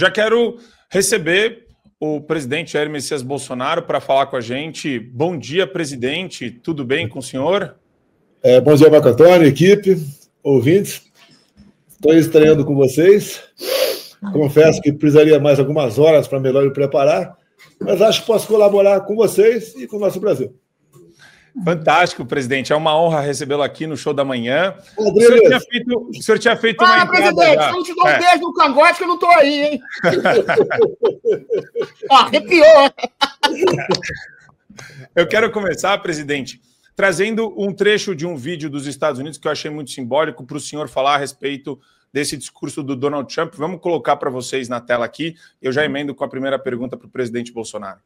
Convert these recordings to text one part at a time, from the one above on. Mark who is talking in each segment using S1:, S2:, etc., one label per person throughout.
S1: Já quero receber o presidente Jair Messias Bolsonaro para falar com a gente. Bom dia, presidente. Tudo bem com o senhor?
S2: Bom dia, Marco Antônio, equipe, ouvintes. Estou estreando com vocês. Confesso que precisaria mais algumas horas para melhor me preparar, mas acho que posso colaborar com vocês e com o nosso Brasil.
S1: Fantástico, presidente. É uma honra recebê-lo aqui no Show da Manhã.
S2: O
S1: senhor tinha feito uma entrada
S3: presidente,
S1: já.
S3: eu não te dou um beijo no cangote que eu não estou aí, hein? Ó, arrepiou.
S1: Eu quero começar, presidente, trazendo um trecho de um vídeo dos Estados Unidos que eu achei muito simbólico para o senhor falar a respeito desse discurso do Donald Trump. Vamos colocar para vocês na tela aqui. Eu já emendo com a primeira pergunta para o presidente Bolsonaro.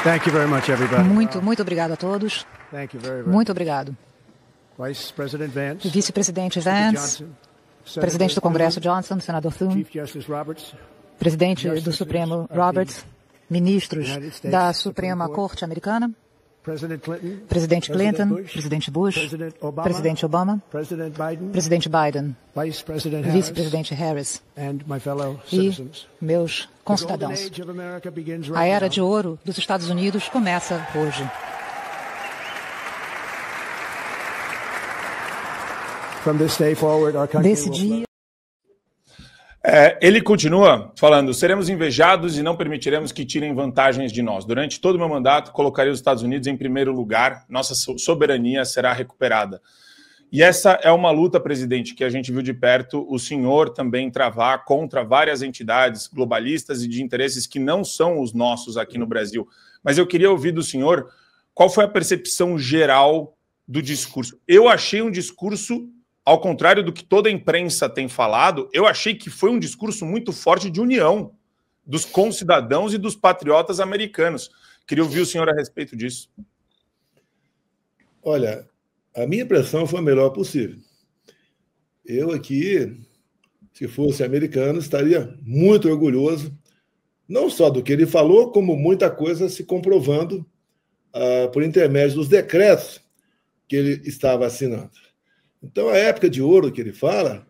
S4: Thank you very much, everybody.
S5: Muito obrigado a todos. Muito obrigado. Vice-presidente Vance, presidente do Congresso Johnson, senador Thune, presidente do Supremo Roberts, ministros da Suprema Corte Americana, presidente Clinton, presidente Bush, presidente Obama, presidente Biden, vice-presidente Harris e meus concidadãos. A era de ouro dos Estados Unidos começa hoje. Desse dia...
S1: Ele continua falando: seremos invejados e não permitiremos que tirem vantagens de nós. Durante todo o meu mandato, colocarei os Estados Unidos em primeiro lugar. Nossa soberania será recuperada. E essa é uma luta, presidente, que a gente viu de perto o senhor também travar contra várias entidades globalistas e de interesses que não são os nossos aqui no Brasil. Mas eu queria ouvir do senhor qual foi a percepção geral do discurso. Eu achei um discurso, ao contrário do que toda a imprensa tem falado, eu achei que foi um discurso muito forte de união dos concidadãos e dos patriotas americanos. Queria ouvir o senhor a respeito disso.
S2: Olha, a minha impressão foi a melhor possível. Eu aqui, se fosse americano, estaria muito orgulhoso, não só do que ele falou, como muita coisa se comprovando por intermédio dos decretos que ele estava assinando. Então, a época de ouro que ele fala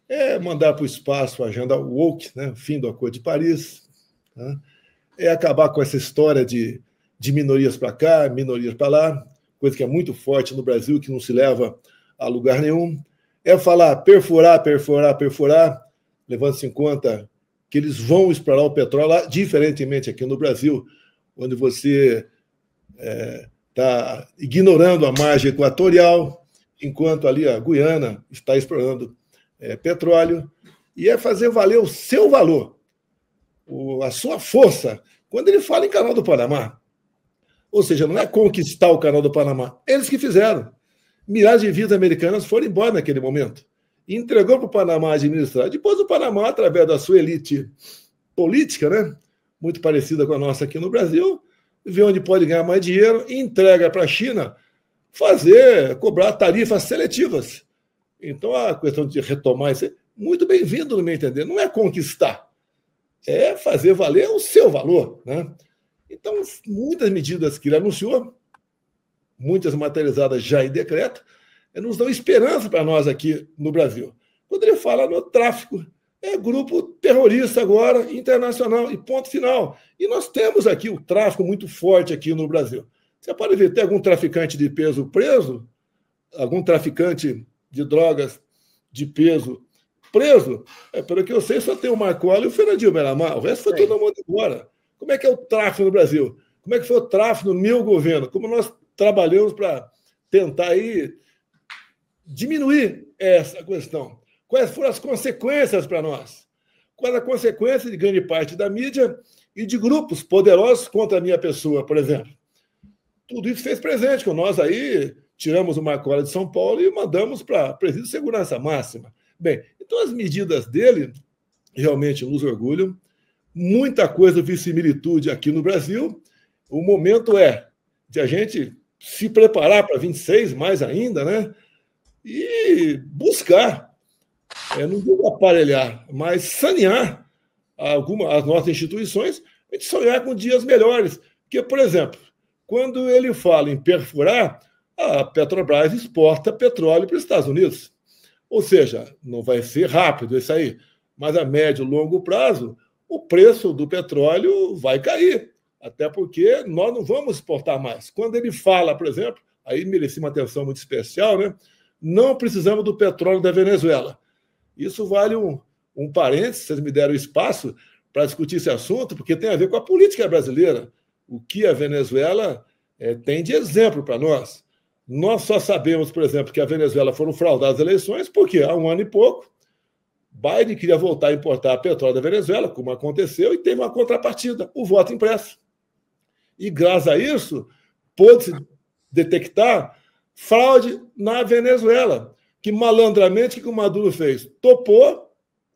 S2: é mandar para o espaço a agenda woke, né? Fim do Acordo de Paris, né? É acabar com essa história de minorias para cá, minorias para lá, coisa que é muito forte no Brasil, que não se leva a lugar nenhum. É falar perfurar, levando-se em conta que eles vão explorar o petróleo lá, diferentemente aqui no Brasil, onde você está ignorando a margem equatorial, enquanto ali a Guiana está explorando petróleo, e é fazer valer o seu valor, a sua força, quando ele fala em Canal do Panamá. Ou seja, não é conquistar o Canal do Panamá, eles que fizeram. Milhares de vidas americanas foram embora naquele momento. E entregou para o Panamá administrar. Depois o Panamá, através da sua elite política, né, muito parecida com a nossa aqui no Brasil, vê onde pode ganhar mais dinheiro e entrega para a China cobrar tarifas seletivas. Então, a questão de retomar isso é muito bem-vindo, no meu entender. Não é conquistar, é fazer valer o seu valor, né? Então, muitas medidas que ele anunciou, muitas materializadas já em decreto, nos dão esperança para nós aqui no Brasil. Quando ele fala no tráfico, é grupo terrorista agora, internacional, e ponto final. E nós temos aqui o tráfico muito forte aqui no Brasil. Você pode ver, tem algum traficante de peso preso? Algum traficante de drogas de peso preso? Pelo que eu sei, só tem o Marcola e o Fernandinho Beiramar. O resto foi todo mundo embora. Como é que é o tráfico no Brasil? Como é que foi o tráfico no meu governo? Como nós trabalhamos para tentar aí diminuir essa questão? Quais foram as consequências para nós? Qual a consequência de grande parte da mídia e de grupos poderosos contra a minha pessoa, por exemplo? Tudo isso fez presente com nós aí, tiramos o Marcola de São Paulo e mandamos para presídio de segurança máxima. Bem, então as medidas dele realmente nos orgulham. Muita coisa vi similitude aqui no Brasil. O momento é de a gente se preparar para 26, mais ainda, né? E buscar, não digo aparelhar, mas sanear as nossas instituições, a gente sonhar com dias melhores. Porque, por exemplo, quando ele fala em perfurar, a Petrobras exporta petróleo para os Estados Unidos. Ou seja, não vai ser rápido isso aí, mas a médio e longo prazo, o preço do petróleo vai cair, até porque nós não vamos exportar mais. Quando ele fala, por exemplo, aí merecia uma atenção muito especial, né? Não precisamos do petróleo da Venezuela. Isso vale um parênteses, vocês me deram espaço para discutir esse assunto, porque tem a ver com a política brasileira. O que a Venezuela tem de exemplo para nós. Nós só sabemos, por exemplo, que a Venezuela foram fraudadas as eleições, porque há um ano e pouco, Biden queria voltar a importar petróleo da Venezuela, como aconteceu, e teve uma contrapartida, o voto impresso. E, graças a isso, pôde-se detectar fraude na Venezuela, que malandramente o que o Maduro fez? Topou,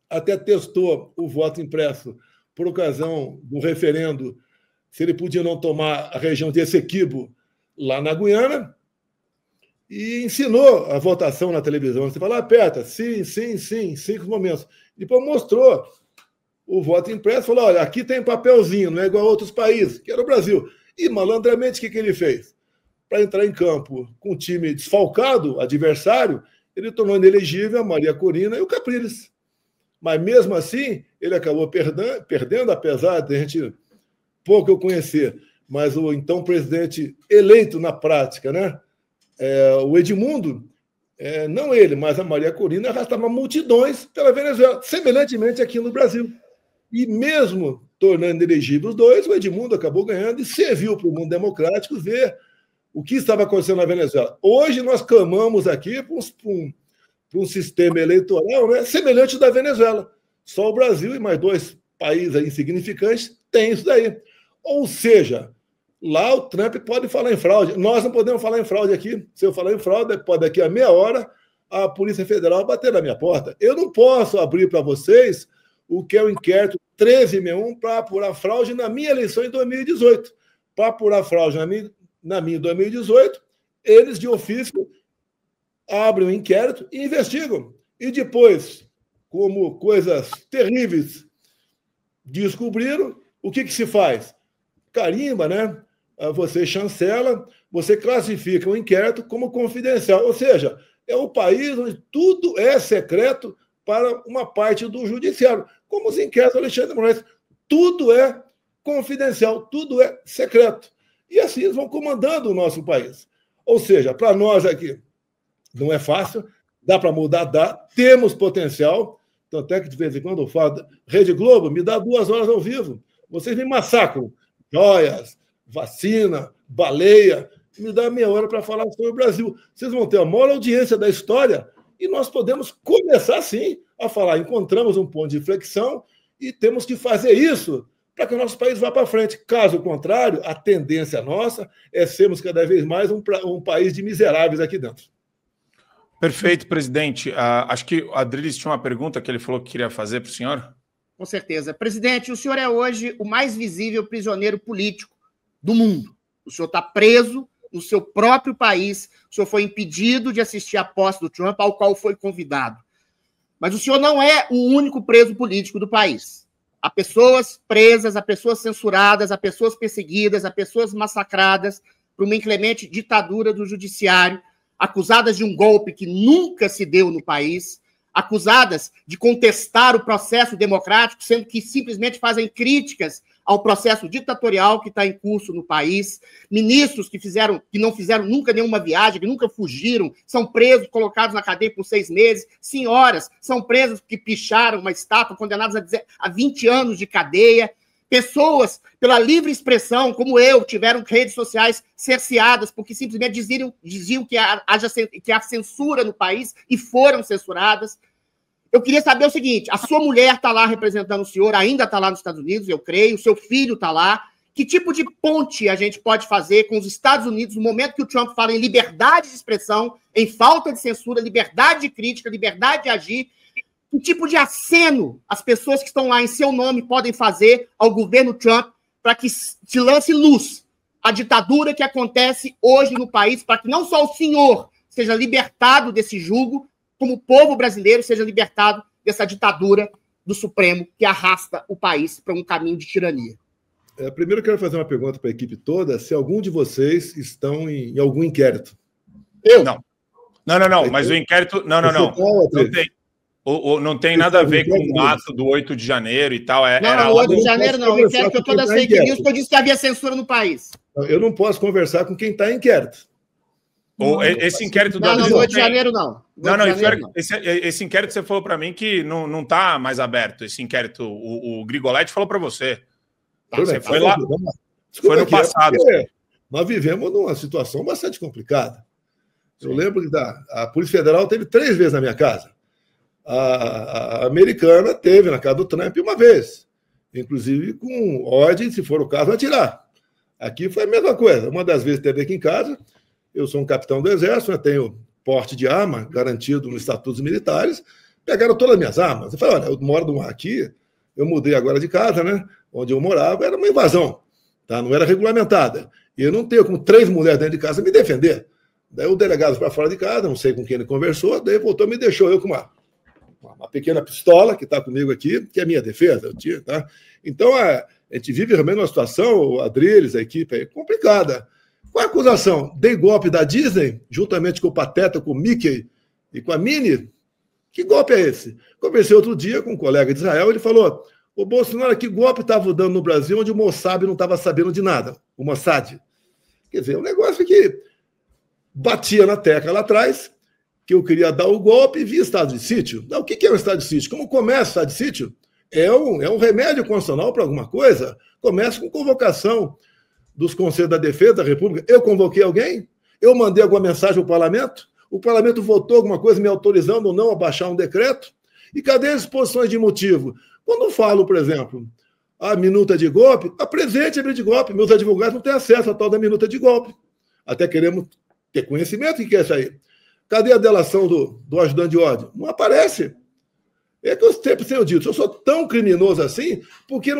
S2: até testou o voto impresso por ocasião do referendo, se ele podia não tomar a região de Essequibo, lá na Guiana, e ensinou a votação na televisão. Você fala, aperta, sim, 5 momentos. Depois mostrou o voto impresso, falou, olha, aqui tem papelzinho, não é igual a outros países, que era o Brasil. E, malandramente, o que ele fez? Para entrar em campo com o time desfalcado, adversário, ele tornou inelegível a Maria Corina e o Capriles. Mas, mesmo assim, ele acabou perdendo, apesar de a gente pouco eu conhecer, mas o então presidente eleito na prática, né? O Edmundo, não ele, mas a Maria Corina arrastava multidões pela Venezuela, semelhantemente aqui no Brasil. E mesmo tornando elegíveis os dois, o Edmundo acabou ganhando e serviu para o mundo democrático ver o que estava acontecendo na Venezuela. Hoje nós clamamos aqui para um sistema eleitoral, né, semelhante da Venezuela. Só o Brasil e mais 2 países insignificantes têm isso daí. Ou seja, lá o Trump pode falar em fraude. Nós não podemos falar em fraude aqui. Se eu falar em fraude, pode daqui a meia hora a Polícia Federal bater na minha porta. Eu não posso abrir para vocês o que é o inquérito 1361 para apurar fraude na minha eleição em 2018. Para apurar fraude na minha em 2018, eles, de ofício, abrem o inquérito e investigam. E depois, como coisas terríveis descobriram, o que se faz? Carimba, né? Você chancela, você classifica o inquérito como confidencial. Ou seja, é o país onde tudo é secreto para uma parte do judiciário. Como os inquéritos do Alexandre de Moraes. Tudo é confidencial, tudo é secreto. E assim eles vão comandando o nosso país. Ou seja, para nós aqui, não é fácil, dá para mudar, dá, temos potencial, tanto é que de vez em quando eu falo, Rede Globo, me dá 2 horas ao vivo, vocês me massacram, joias, vacina, baleia, me dá meia hora para falar sobre o Brasil. Vocês vão ter a maior audiência da história e nós podemos começar, sim, a falar, encontramos um ponto de inflexão e temos que fazer isso para que o nosso país vá para frente. Caso contrário, a tendência nossa é sermos cada vez mais um país de miseráveis aqui dentro.
S1: Perfeito, presidente. Acho que o Adriles tinha uma pergunta que ele falou que queria fazer para o senhor.
S3: Com certeza. Presidente, o senhor é hoje o mais visível prisioneiro político do mundo. O senhor está preso no seu próprio país, o senhor foi impedido de assistir à posse do Trump, ao qual foi convidado. Mas o senhor não é o único preso político do país. Há pessoas presas, há pessoas censuradas, há pessoas perseguidas, há pessoas massacradas por uma inclemente ditadura do judiciário, acusadas de um golpe que nunca se deu no país, acusadas de contestar o processo democrático, sendo que simplesmente fazem críticas ao processo ditatorial que está em curso no país, ministros que não fizeram nunca nenhuma viagem, que nunca fugiram, são presos, colocados na cadeia por 6 meses, senhoras são presas que picharam uma estátua, condenadas a 20 anos de cadeia, pessoas, pela livre expressão, como eu, tiveram redes sociais cerceadas porque simplesmente diziam que há censura no país e foram censuradas. Eu queria saber o seguinte, a sua mulher está lá representando o senhor, ainda está lá nos Estados Unidos, eu creio, o seu filho está lá. Que tipo de ponte a gente pode fazer com os Estados Unidos no momento que o Trump fala em liberdade de expressão, em falta de censura, liberdade de crítica, liberdade de agir? Que tipo de aceno as pessoas que estão lá em seu nome podem fazer ao governo Trump para que se lance luz à ditadura que acontece hoje no país, para que não só o senhor seja libertado desse jugo, como o povo brasileiro seja libertado dessa ditadura do Supremo que arrasta o país para um caminho de tirania?
S2: Primeiro eu quero fazer uma pergunta para a equipe toda, se algum de vocês estão em algum inquérito.
S1: Eu? Não, mas o inquérito... Não tem. Ou não tem nada a ver com o ato do 8 de janeiro e tal?
S3: Não, 8 de janeiro não. O inquérito que eu todas as fake news, que eu disse que havia censura no país.
S2: Eu não posso conversar com quem está em inquérito.
S1: Ou esse inquérito do
S3: Não, 8 de janeiro não.
S1: Esse inquérito você falou para mim que não está mais aberto. Esse inquérito, o Grigoletti falou para você. Você foi lá. Foi no passado.
S2: Nós vivemos numa situação bastante complicada. Eu lembro que a Polícia Federal teve 3 vezes na minha casa. A americana teve na casa do Trump uma vez, inclusive com ordem, se for o caso, atirar. Aqui foi a mesma coisa. Uma das vezes teve aqui em casa, eu sou um capitão do Exército, eu tenho porte de arma garantido nos estatutos militares, pegaram todas as minhas armas. Eu falei, olha, eu moro aqui, eu mudei agora de casa, né? Onde eu morava era uma invasão, tá? Não era regulamentada. E eu não tenho como 3 mulheres dentro de casa me defender. Daí o delegado para fora de casa, não sei com quem ele conversou, daí voltou e me deixou eu com uma pequena pistola que está comigo aqui, que é a minha defesa. Tá? Então, a gente vive realmente uma situação, o Adriles, a equipe, é complicada. Qual a acusação? Dei golpe da Disney, juntamente com o Pateta, com o Mickey e com a Minnie? Que golpe é esse? Conversei outro dia com um colega de Israel, ele falou, o Bolsonaro, que golpe estava dando no Brasil, onde o Mossad não estava sabendo de nada, o Mossad. Quer dizer, um negócio que batia na tecla lá atrás, que eu queria dar o golpe e via estado de sítio. O que é um estado de sítio? Como começa o estado de sítio? É um remédio constitucional para alguma coisa. Começa com convocação dos Conselhos da Defesa da República. Eu convoquei alguém? Eu mandei alguma mensagem ao parlamento? O parlamento votou alguma coisa me autorizando ou não a baixar um decreto? E cadê as exposições de motivo? Quando eu falo, por exemplo, a minuta de golpe, apresente a minuta de golpe. Meus advogados não têm acesso à tal da minuta de golpe. Até queremos ter conhecimento do que é isso aí. Cadê a delação do ajudante de ordem? Não aparece. É que eu sempre tenho dito, eu sou tão criminoso assim porque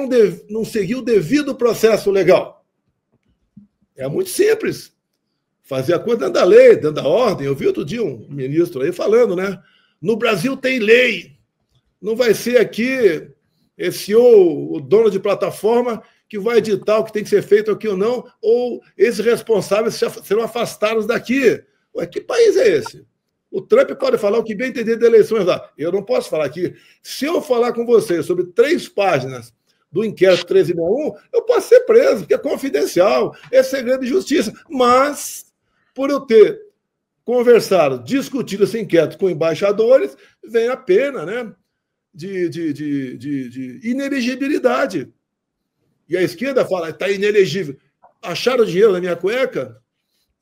S2: não segui o devido processo legal. É muito simples. Fazer a coisa dentro da lei, dentro da ordem. Eu vi outro dia um ministro aí falando, né? No Brasil tem lei. Não vai ser aqui esse o dono de plataforma que vai editar o que tem que ser feito aqui ou não, ou esses responsáveis serão afastados daqui. Ué, que país é esse? O Trump pode falar o que bem entender de eleições lá. Eu não posso falar aqui. Se eu falar com vocês sobre 3 páginas do inquérito 1361, eu posso ser preso, porque é confidencial, é segredo de justiça. Mas, por eu ter conversado, discutido esse inquérito com embaixadores, vem a pena, né, de inelegibilidade. E a esquerda fala, está inelegível. Acharam dinheiro na minha cueca?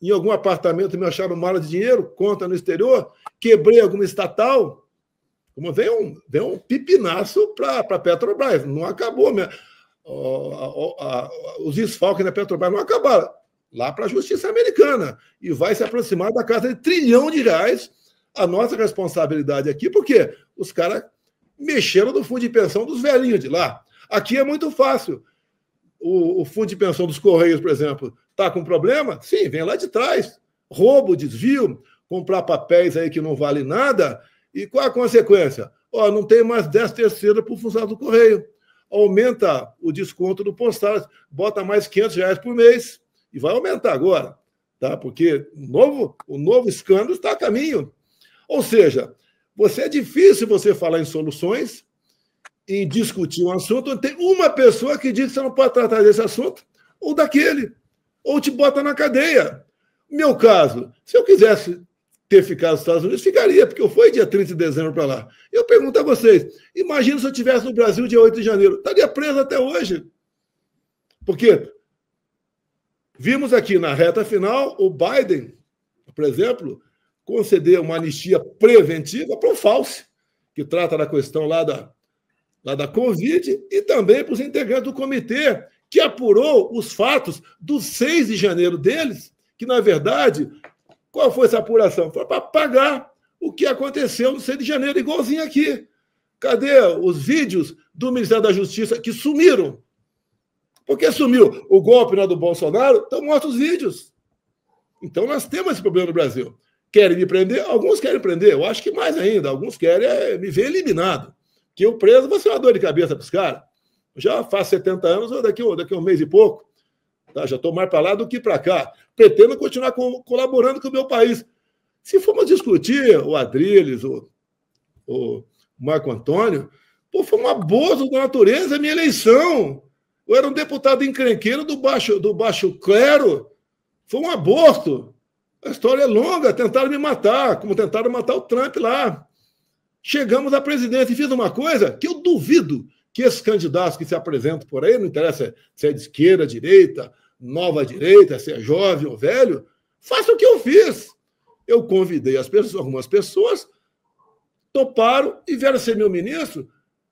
S2: Em algum apartamento me acharam mala de dinheiro, conta no exterior, quebrei alguma estatal. Como vem um pipinaço para a Petrobras. Não acabou. Os desfalques da Petrobras não acabaram. Lá para a justiça americana. E vai se aproximar da casa de R$1 trilhão. A nossa responsabilidade aqui, porque os caras mexeram no fundo de pensão dos velhinhos de lá. Aqui é muito fácil. O fundo de pensão dos Correios, por exemplo, está com problema? Sim, vem lá de trás. Roubo, desvio, comprar papéis aí que não valem nada. E qual a consequência? Não tem mais 10/3 para o funcionário do Correio. Aumenta o desconto do postal, bota mais R$500 por mês. E vai aumentar agora, tá? Porque o novo escândalo está a caminho. Ou seja, é difícil você falar em soluções, em discutir um assunto, onde tem uma pessoa que diz que você não pode tratar desse assunto, ou daquele, ou te bota na cadeia. Meu caso, se eu quisesse ter ficado nos Estados Unidos, ficaria, porque eu fui dia 30 de dezembro para lá. Eu pergunto a vocês, imagina se eu estivesse no Brasil dia 8 de janeiro, estaria preso até hoje. Porque vimos aqui na reta final o Biden, por exemplo, conceder uma anistia preventiva para o Fauci, que trata da questão lá da Covid, e também para os integrantes do comitê, que apurou os fatos do 6 de janeiro deles, que, na verdade, qual foi essa apuração? Foi para pagar o que aconteceu no 6 de janeiro, igualzinho aqui. Cadê os vídeos do Ministério da Justiça que sumiram? Por que sumiu? O golpe do Bolsonaro, estão mortos os vídeos. Então, nós temos esse problema no Brasil. Querem me prender? Alguns querem prender. Eu acho que mais ainda. Alguns querem me ver eliminado. Que eu preso vai ser uma dor de cabeça para os caras. Eu já faço 70 anos, ou daqui a um mês e pouco. Tá? Já estou mais para lá do que para cá. Pretendo continuar colaborando com o meu país. Se formos discutir o Adriles, o Marco Antônio, pô, foi um abuso da natureza a minha eleição. Eu era um deputado encrenqueiro do baixo clero. Foi um aborto. A história é longa. Tentaram me matar, como tentaram matar o Trump lá. Chegamos à presidência e fiz uma coisa que eu duvido que esses candidatos que se apresentam por aí, não interessa se é de esquerda, direita, nova direita, se é jovem ou velho, façam o que eu fiz. Eu convidei algumas pessoas, toparam e vieram ser meu ministro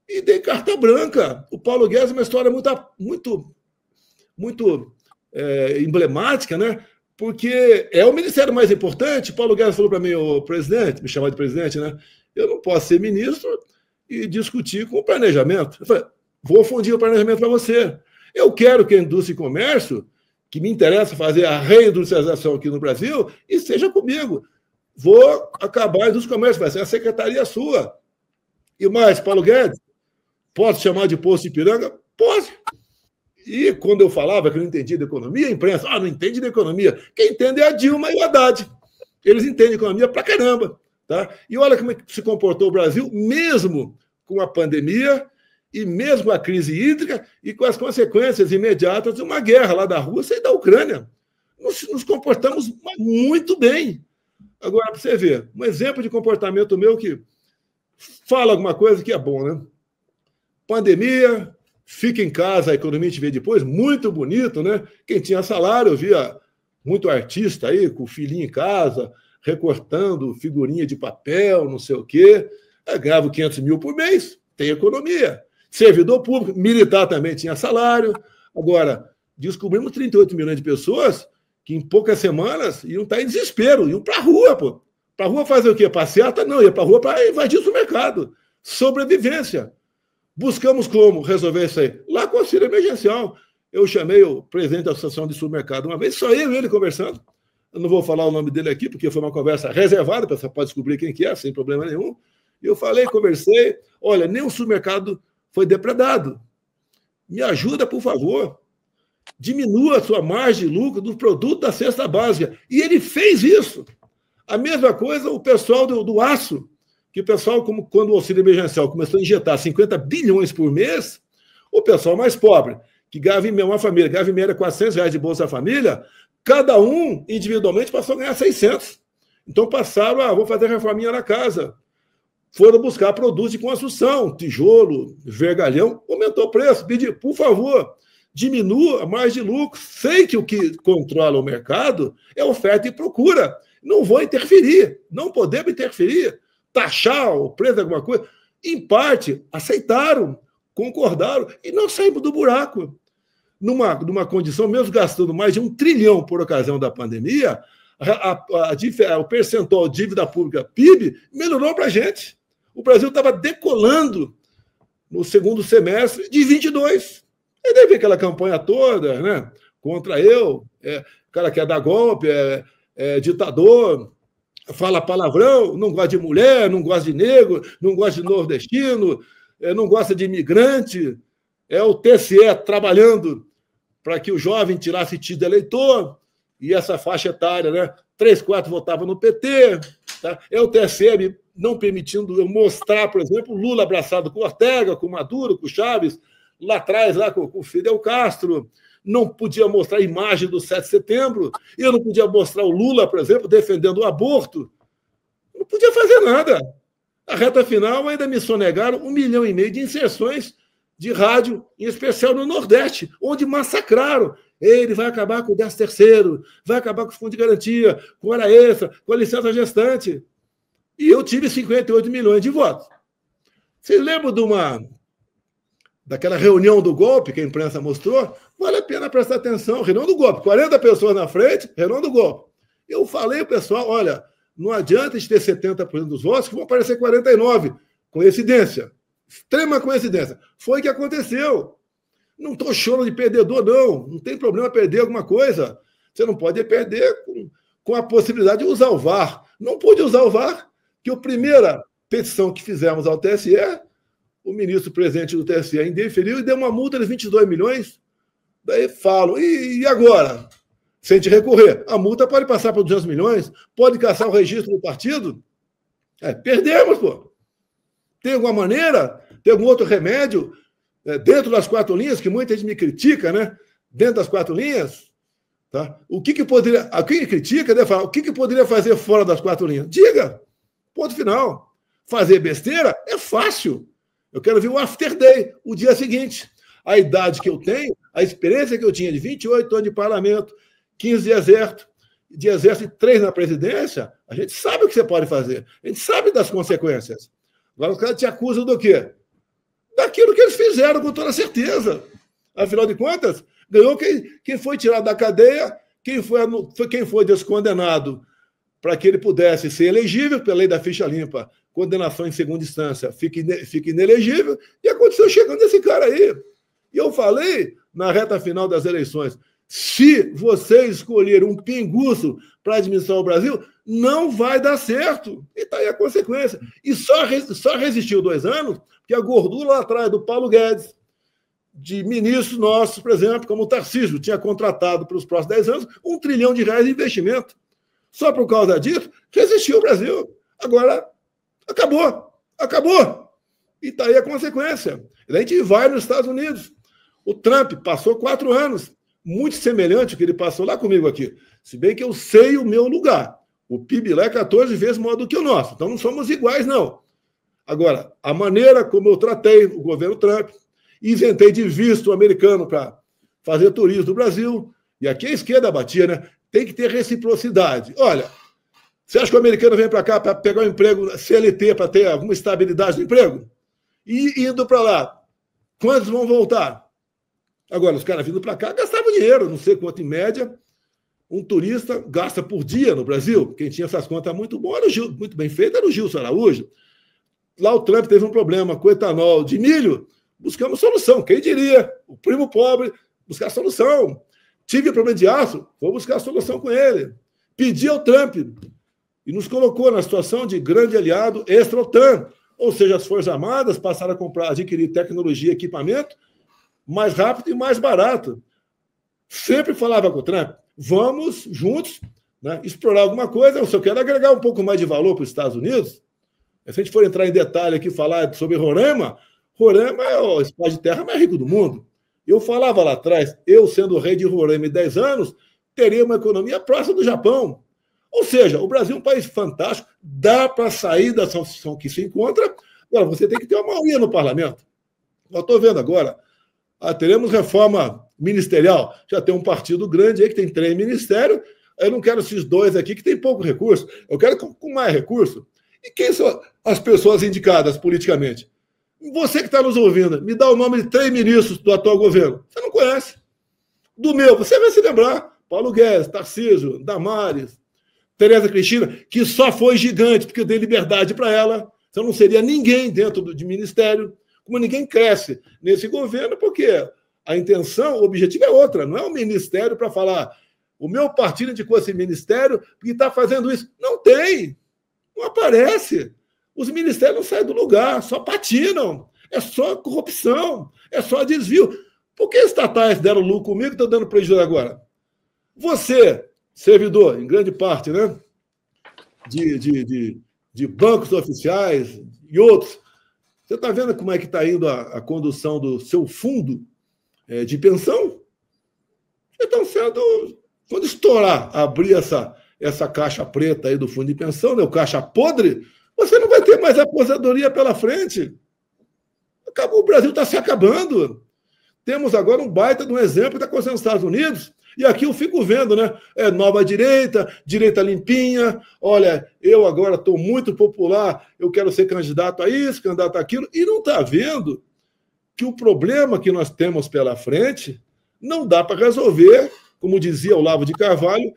S2: e dei carta branca. O Paulo Guedes é uma história muito emblemática, né? Porque é o ministério mais importante. O Paulo Guedes falou para mim, o presidente, me chamar de presidente, né? Eu não posso ser ministro e discutir com o planejamento. Eu falei, vou fundir o planejamento para você. Eu quero que a indústria e comércio, que me interessa fazer a reindustrialização aqui no Brasil, esteja comigo. Vou acabar a indústria e comércio, vai ser a secretaria sua. E mais, Paulo Guedes, posso chamar de Poço Ipiranga? Pode. E quando eu falava que eu não entendia de economia, a imprensa, não entende de economia. Quem entende é a Dilma e o Haddad. Eles entendem de economia pra caramba. Tá? E olha como se comportou o Brasil, mesmo com a pandemia e mesmo com a crise hídrica e com as consequências imediatas de uma guerra lá da Rússia e da Ucrânia. Nos comportamos muito bem. Agora, para você ver, um exemplo de comportamento meu que fala alguma coisa que é bom, né? Pandemia, fica em casa, a economia te vê depois, muito bonito, né? Quem tinha salário, eu via muito artista aí, com o filhinho em casa, recortando figurinha de papel, não sei o quê. Eu ganhava 500 mil por mês, tem economia. Servidor público, militar também tinha salário. Agora, descobrimos 38 milhões de pessoas que em poucas semanas iam estar em desespero, iam para a rua, pô. Para a rua fazer o quê? Passeata? Não, ia para a rua para invadir o supermercado. Sobrevivência. Buscamos como resolver isso aí? Lá com o auxílio emergencial. Eu chamei o presidente da Associação de Supermercado uma vez, só eu e ele conversando. Eu não vou falar o nome dele aqui, porque foi uma conversa reservada, para você pode descobrir quem que é, sem problema nenhum. E eu falei, conversei, olha, nenhum supermercado foi depredado. Me ajuda, por favor. Diminua a sua margem de lucro do produto da cesta básica. E ele fez isso. A mesma coisa o pessoal do aço, que o pessoal, como quando o auxílio emergencial começou a injetar 50 bilhões por mês, o pessoal mais pobre, que ganhava uma família, ganhava em média R$400 de Bolsa Família, cada um, individualmente, passou a ganhar 600. Então passaram, vou fazer reforminha na casa. Foram buscar produtos de construção, tijolo, vergalhão, aumentou o preço. Pedi, por favor, diminua a margem de lucro. Sei que o que controla o mercado é oferta e procura. Não vou interferir, não podemos interferir. Taxar o preço de alguma coisa. Em parte, aceitaram, concordaram e não saímos do buraco. Numa condição, mesmo gastando mais de R$1 trilhão por ocasião da pandemia, o percentual de dívida pública PIB melhorou para a gente. O Brasil estava decolando no segundo semestre de 22. E daí veio aquela campanha toda, né, contra o cara quer dar golpe, ditador, fala palavrão, não gosta de mulher, não gosta de negro, não gosta de nordestino, não gosta de imigrante. É o TSE trabalhando para que o jovem tirasse título de eleitor, e essa faixa etária, né, 3/4 votava no PT. Tá? É o TSE não permitindo eu mostrar, por exemplo, Lula abraçado com Ortega, com Maduro, com Chaves, lá atrás, lá com o Fidel Castro. Não podia mostrar a imagem do 7 de setembro. Eu não podia mostrar o Lula, por exemplo, defendendo o aborto. Não podia fazer nada. A reta final ainda me sonegaram 1,5 milhão de inserções de rádio, em especial no Nordeste, onde massacraram. Ele vai acabar com o 13º, vai acabar com o fundo de garantia, com hora extra, com a licença gestante. E eu tive 58 milhões de votos. Vocês lembram daquela reunião do golpe que a imprensa mostrou? Vale a pena prestar atenção. Reunião do golpe, 40 pessoas na frente, reunião do golpe. Eu falei ao pessoal, olha, não adianta de ter 70% dos votos, que vão aparecer 49%. Coincidência. Extrema coincidência. Foi o que aconteceu. Não estou chorando de perdedor, não. Não tem problema perder alguma coisa. Você não pode perder com a possibilidade de usar o VAR. Não pude usar o VAR, que a primeira petição que fizemos ao TSE, o ministro presidente do TSE indeferiu e deu uma multa de 22 milhões. Daí falam, e agora? Se a gente recorrer, a multa pode passar para 200 milhões, pode caçar o registro do partido? Perdemos, pô. Tem alguma maneira? Tem algum outro remédio dentro das 4 linhas, que muita gente me critica, né? Dentro das 4 linhas? Tá? O que poderia... Quem critica deve falar, o que poderia fazer fora das 4 linhas? Diga! Ponto final. Fazer besteira é fácil. Eu quero ver o after day, o dia seguinte. A idade que eu tenho, a experiência que eu tinha de 28 anos de parlamento, 15 de exército e 3 na presidência, a gente sabe o que você pode fazer. A gente sabe das consequências. Agora os caras te acusam do quê? Daquilo que eles fizeram, com toda certeza. Afinal de contas, ganhou quem foi tirado da cadeia, quem foi descondenado para que ele pudesse ser elegível pela lei da ficha limpa, condenação em segunda instância, fica inelegível, e aconteceu chegando esse cara aí. E eu falei, na reta final das eleições, se você escolher um pinguço para administrar o Brasil, não vai dar certo. E está aí a consequência. E só resistiu 2 anos, porque a gordura lá atrás do Paulo Guedes, de ministros nossos, por exemplo, como o Tarcísio, tinha contratado para os próximos 10 anos R$1 trilhão de investimento. Só por causa disso, resistiu o Brasil. Agora, acabou. E está aí a consequência. A gente vai nos Estados Unidos. O Trump passou 4 anos, muito semelhante ao que ele passou lá comigo aqui. Se bem que eu sei o meu lugar. O PIB lá é 14 vezes maior do que o nosso. Então não somos iguais, não. Agora, a maneira como eu tratei o governo Trump, isentei de visto americano para fazer turismo no Brasil, e aqui a esquerda batia, né? Tem que ter reciprocidade. Olha, você acha que o americano vem para cá para pegar um emprego CLT, para ter alguma estabilidade no emprego? E indo para lá, quantos vão voltar? Agora, os caras vindo para cá gastavam dinheiro, não sei quanto em média. Um turista gasta por dia no Brasil. Quem tinha essas contas muito boas, muito bem feitas, era o Gilson Araújo. Lá o Trump teve um problema com etanol de milho. Buscamos solução. Quem diria? O primo pobre buscar solução. Tive problema de aço, vou buscar solução com ele. Pedi ao Trump e nos colocou na situação de grande aliado extra-OTAN. Ou seja, as Forças Armadas passaram a adquirir tecnologia e equipamento mais rápido e mais barato. Sempre falava com o Trump, vamos juntos, né, explorar alguma coisa. Eu só quero agregar um pouco mais de valor para os Estados Unidos. Se a gente for entrar em detalhe aqui, falar sobre Roraima é o espaço de terra mais rico do mundo. Eu falava lá atrás, eu sendo o rei de Roraima em 10 anos, teria uma economia próxima do Japão. Ou seja, o Brasil é um país fantástico, dá para sair da situação que se encontra. Agora, você tem que ter uma maioria no parlamento. Eu estou vendo agora, teremos reforma ministerial. Já tem um partido grande aí que tem 3 ministérios. Eu não quero esses 2 aqui que tem pouco recurso. Eu quero com mais recurso. E quem são as pessoas indicadas politicamente? Você que está nos ouvindo, me dá o nome de 3 ministros do atual governo. Você não conhece. Do meu, você vai se lembrar. Paulo Guedes, Tarcísio, Damares, Tereza Cristina, que só foi gigante porque eu dei liberdade para ela. Então não seria ninguém dentro de ministério. Como ninguém cresce nesse governo, porque a intenção, o objetivo é outra. Não é um ministério para falar o meu partido indicou esse ministério porque está fazendo isso. Não tem. Não aparece. Os ministérios não saem do lugar, só patinam. É só corrupção, é só desvio. Por que estatais deram lucro comigo e estão dando prejuízo agora? Você, servidor, em grande parte, né? De bancos oficiais e outros, você está vendo como é que está indo a condução do seu fundo de pensão? Então, quando estourar, abrir essa caixa preta aí do fundo de pensão, né, o caixa podre, você não vai ter mais aposentadoria pela frente. Acabou, o Brasil está se acabando. Temos agora um baita de um exemplo que está acontecendo nos Estados Unidos, e aqui eu fico vendo, né? Nova direita, direita limpinha, olha, eu agora estou muito popular, eu quero ser candidato a isso, candidato a aquilo, e não está vendo que o problema que nós temos pela frente não dá para resolver, como dizia Olavo de Carvalho,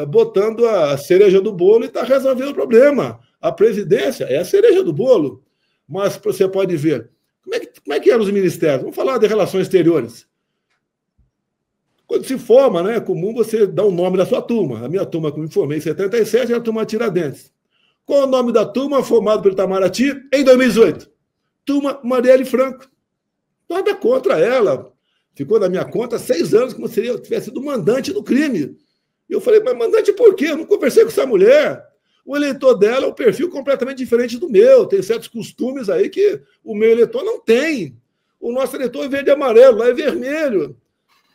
S2: botando a cereja do bolo e está resolvendo o problema. A presidência é a cereja do bolo, mas você pode ver, como é que eram os ministérios? Vamos falar de relações exteriores. Quando se forma, né, é comum você dar o nome da sua turma. A minha turma, como me formei em 77, era a turma Tiradentes. Qual é o nome da turma formada pelo Itamaraty em 2018? Turma Marielle Franco. Nada contra ela. Ficou na minha conta 6 anos, como se eu tivesse sido mandante do crime. E eu falei, mas mandante por quê? Eu não conversei com essa mulher. O eleitor dela é um perfil completamente diferente do meu. Tem certos costumes aí que o meu eleitor não tem. O nosso eleitor é verde e amarelo, lá é vermelho.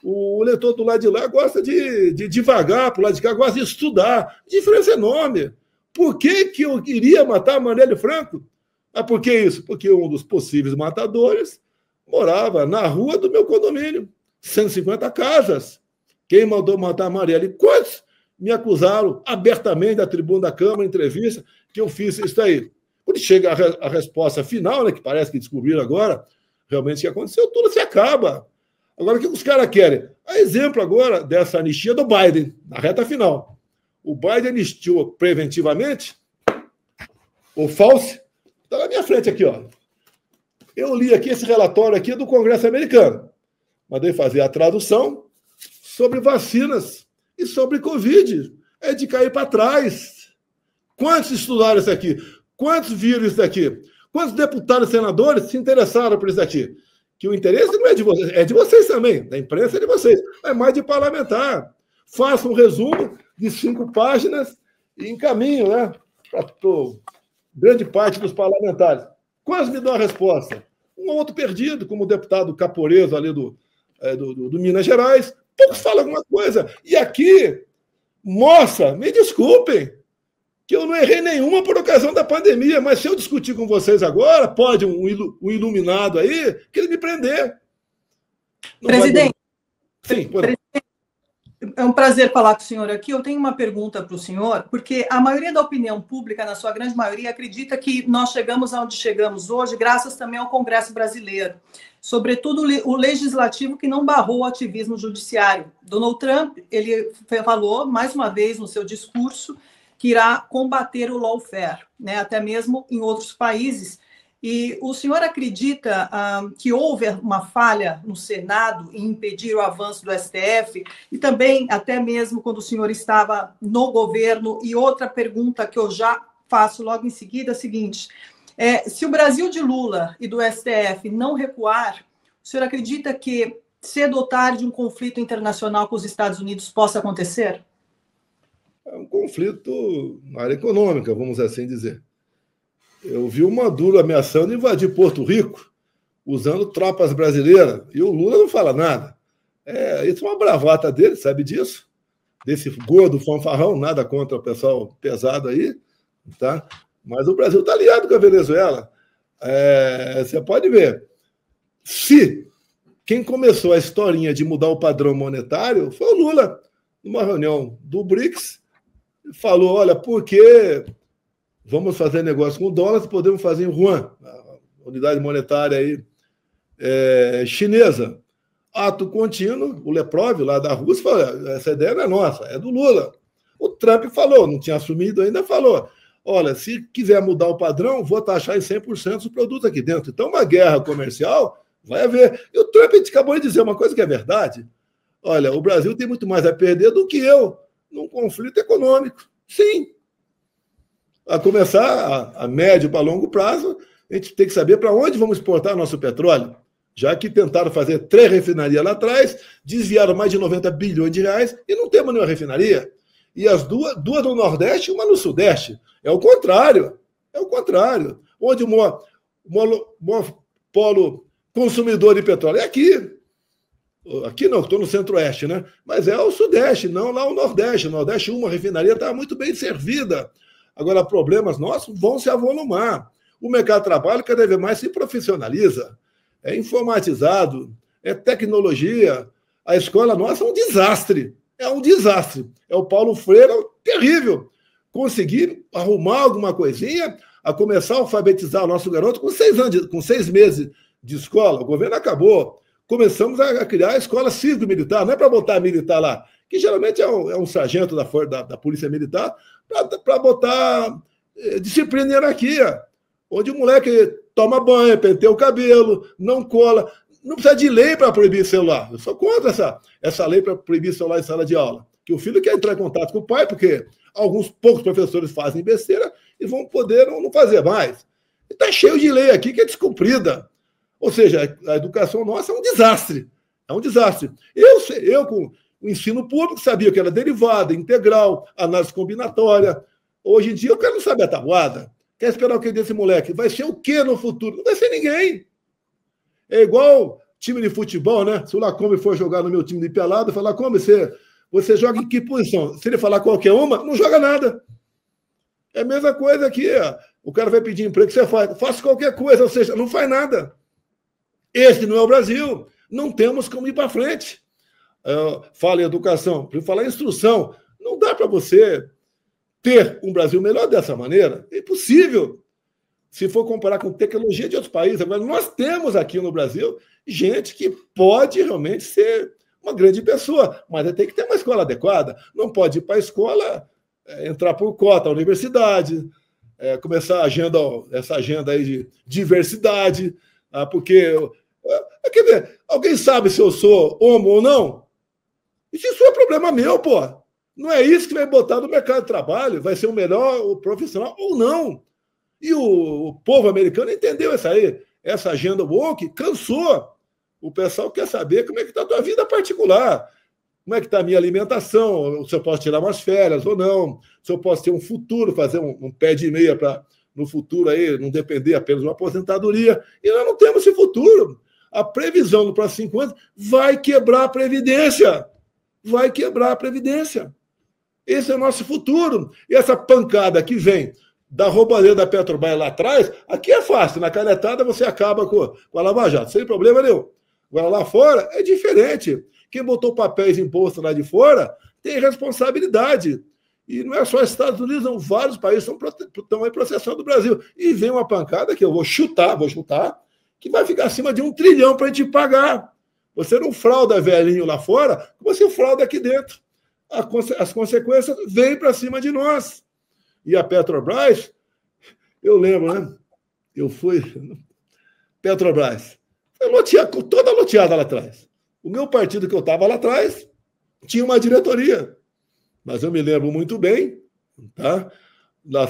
S2: O eleitor do lado de lá gosta de devagar, para o lado de cá gosta de estudar. A diferença é enorme. Por que eu iria matar Marielle Franco? Ah, por que isso? Porque um dos possíveis matadores morava na rua do meu condomínio. 150 casas. Quem mandou matar a Marielle? Quantos me acusaram abertamente da tribuna da Câmara, em entrevista, que eu fiz isso aí? Quando chega a resposta final, né, que parece que descobriram agora, realmente o que aconteceu, tudo se acaba. Agora, o que os caras querem? A exemplo agora dessa anistia do Biden, na reta final. O Biden anistiou preventivamente o Fauci. Está na minha frente aqui, ó. Eu li aqui esse relatório aqui do Congresso americano. Mandei fazer a tradução sobre vacinas e sobre Covid. É de cair para trás. Quantos estudaram isso aqui? Quantos viram isso daqui? Quantos deputados e senadores se interessaram por isso aqui? Que o interesse não é de vocês, é de vocês também. Da imprensa é de vocês. É mais de parlamentar. Faça um resumo de 5 páginas e encaminho, né? Para grande parte dos parlamentares. Quase me dão a resposta. Um ou outro perdido, como o deputado Caporeso ali do Minas Gerais. Poucos falam alguma coisa. E aqui, moça, me desculpem, que eu não errei nenhuma por ocasião da pandemia, mas se eu discutir com vocês agora, pode um iluminado aí, que ele me prender.
S4: Não presidente,
S2: sim,
S4: é um prazer falar com o senhor aqui. Eu tenho uma pergunta para o senhor, porque a maioria da opinião pública, na sua grande maioria, acredita que nós chegamos aonde chegamos hoje, graças também ao Congresso brasileiro. Sobretudo o legislativo que não barrou o ativismo judiciário. Donald Trump, ele falou, mais uma vez, no seu discurso, que irá combater o lawfare, né, até mesmo em outros países. E o senhor acredita que houve uma falha no Senado em impedir o avanço do STF? E também, até mesmo quando o senhor estava no governo, e outra pergunta que eu já faço logo em seguida é a seguinte: se o Brasil de Lula e do STF não recuar, o senhor acredita que cedo ou tarde um conflito internacional com os Estados Unidos possa acontecer?
S2: É um conflito na área econômica, vamos assim dizer. Eu vi o Maduro ameaçando invadir Porto Rico, usando tropas brasileiras, e o Lula não fala nada. Isso é uma bravata dele, sabe disso? Desse gordo fanfarrão, nada contra o pessoal pesado aí, tá? Mas o Brasil está aliado com a Venezuela. Você pode ver. Se quem começou a historinha de mudar o padrão monetário foi o Lula, numa reunião do BRICS, falou, olha, por que vamos fazer negócio com dólares, podemos fazer em Yuan, a unidade monetária aí, chinesa. Ato contínuo, o Leprov, lá da Rússia, falou, essa ideia não é nossa, é do Lula. O Trump falou, não tinha assumido ainda, falou, olha, se quiser mudar o padrão, vou taxar em 100% os produtos aqui dentro. Então, uma guerra comercial vai haver. E o Trump acabou de dizer uma coisa que é verdade. Olha, o Brasil tem muito mais a perder do que eu num conflito econômico. Sim. A começar a médio para longo prazo, a gente tem que saber para onde vamos exportar nosso petróleo. Já que tentaram fazer 3 refinarias lá atrás, desviaram mais de 90 bilhões de reais e não temos nenhuma refinaria. E as duas no Nordeste e uma no Sudeste. É o contrário. É o contrário. Onde o maior polo consumidor de petróleo é aqui. Aqui não, estou no Centro-Oeste, né? Mas é o Sudeste, não lá o Nordeste. O Nordeste, uma refinaria está muito bem servida. Agora, problemas nossos vão se avolumar. O mercado de trabalho cada vez mais se profissionaliza. É informatizado, é tecnologia. A escola nossa é um desastre. É um desastre. É o Paulo Freire, terrível. Conseguir arrumar alguma coisinha, a começar a alfabetizar o nosso garoto com 6 meses de escola. O governo acabou. Começamos a criar a escola cívico-militar, não é para botar militar lá, que geralmente é um sargento da Polícia Militar, para botar disciplina e hierarquia, onde o moleque toma banho, penteia o cabelo, não cola. Não precisa de lei para proibir celular. Eu sou contra essa lei para proibir celular em sala de aula. Que o filho quer entrar em contato com o pai, porque alguns poucos professores fazem besteira e vão poder não fazer mais. Está cheio de lei aqui que é descumprida. Ou seja, a educação nossa é um desastre. É um desastre. Eu com o ensino público, sabia que era derivada, integral, análise combinatória. Hoje em dia o cara não sabe a tabuada. Quer esperar o que desse moleque? Vai ser o quê no futuro? Não vai ser ninguém. É igual time de futebol, né? Se o Lacombe for jogar no meu time de pelado, eu falar, Lacombe, você joga em que posição? Se ele falar qualquer uma, não joga nada. É a mesma coisa que o cara vai pedir emprego, você faz. Faça qualquer coisa, ou seja, não faz nada. Esse não é o Brasil. Não temos como ir para frente. Fala em educação, para falar em instrução. Não dá para você ter um Brasil melhor dessa maneira. É impossível. Se for comparar com tecnologia de outros países. Agora, nós temos aqui no Brasil gente que pode realmente ser uma grande pessoa, mas tem que ter uma escola adequada. Não pode ir para a escola, entrar por cota, a universidade, começar essa agenda aí de diversidade, porque... Quer dizer, alguém sabe se eu sou homo ou não? Isso é problema meu, pô. Não é isso que vai botar no mercado de trabalho, vai ser o melhor profissional ou não. E o povo americano entendeu essa agenda woke, cansou. O pessoal quer saber como é que está a tua vida particular, como é que está a minha alimentação, se eu posso tirar umas férias ou não, se eu posso ter um futuro, fazer um pé de meia para no futuro aí não depender apenas de uma aposentadoria. E nós não temos esse futuro. A previsão no próximo 5 anos vai quebrar a Previdência. Vai quebrar a Previdência. Esse é o nosso futuro. E essa pancada que vem da roubalheira da Petrobras lá atrás, aqui é fácil. Na canetada você acaba com a Lava Jato, sem problema nenhum. Agora lá fora é diferente. Quem botou papéis em bolsa lá de fora tem responsabilidade. E não é só os Estados Unidos, não. Vários países estão aí processando o Brasil. E vem uma pancada que eu vou chutar, que vai ficar acima de 1 trilhão para a gente pagar. Você não frauda velhinho lá fora, você frauda aqui dentro. As consequências vêm para cima de nós. E a Petrobras, eu lembro, né? Eu fui... Petrobras. Foi toda loteada lá atrás. O meu partido que eu estava lá atrás tinha uma diretoria. Mas eu me lembro muito bem, tá?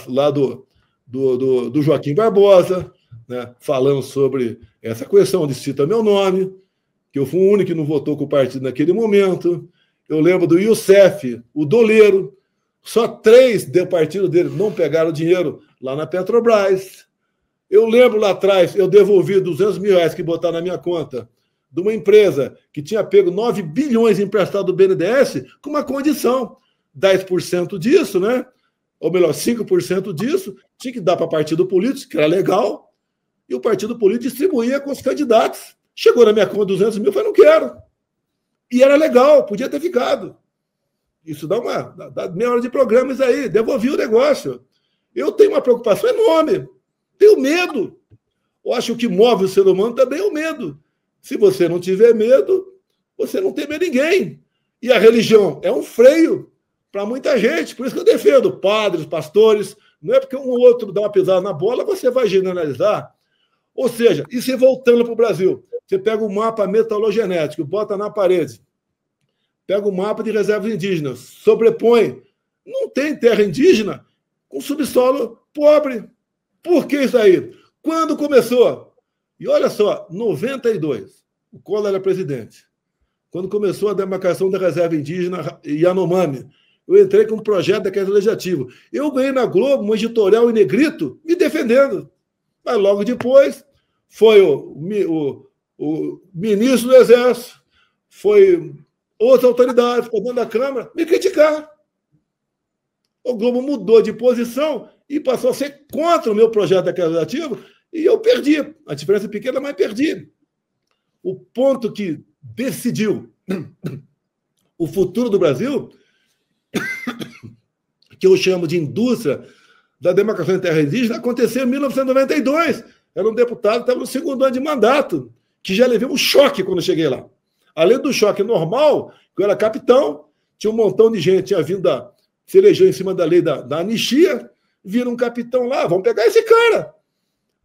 S2: Lá do Joaquim Barbosa, né? Falando sobre essa questão, onde cita meu nome, que eu fui o único que não votou com o partido naquele momento. Eu lembro do Youssef, o doleiro. Só 3 do partido dele não pegaram dinheiro lá na Petrobras. Eu lembro lá atrás, eu devolvi 200 mil reais que botaram na minha conta de uma empresa que tinha pego 9 bilhões emprestado do BNDES com uma condição. 10% disso, né? Ou melhor, 5% disso, tinha que dar para partido político, que era legal, e o partido político distribuía com os candidatos. Chegou na minha conta 200 mil, eu falei, não quero. E era legal, podia ter ficado. Isso dá meia hora de programas aí, devolvi o negócio. Eu tenho uma preocupação enorme, tenho medo. Eu acho que o que move o ser humano também é o medo. Se você não tiver medo, você não teme ninguém. E a religião é um freio para muita gente. Por isso que eu defendo padres, pastores. Não é porque um ou outro dá uma pisada na bola, você vai generalizar. Ou seja, e se voltando para o Brasil, você pega o mapa metalogenético, bota na parede, pega o mapa de reservas indígenas, sobrepõe. Não tem terra indígena com subsolo pobre. Por que isso aí? Quando começou? E olha só, 92, o Collor era presidente. Quando começou a demarcação da reserva indígena Yanomami, eu entrei com um projeto de decreto legislativo. Eu ganhei na Globo um editorial em negrito me defendendo. Mas logo depois foi o ministro do Exército, foi outras autoridades, foi dentro da Câmara, me criticar. O Globo mudou de posição e passou a ser contra o meu projeto de decreto legislativo e eu perdi. A diferença é pequena, mas perdi. O ponto que decidiu o futuro do Brasil, que eu chamo de indústria da demarcação de terra indígena, aconteceu em 1992. Era um deputado que estava no 2º ano de mandato, que já levei um choque quando cheguei lá. Além do choque normal, que eu era capitão, tinha um montão de gente, tinha vindo se elegeu em cima da lei da anistia, vira um capitão lá, vamos pegar esse cara.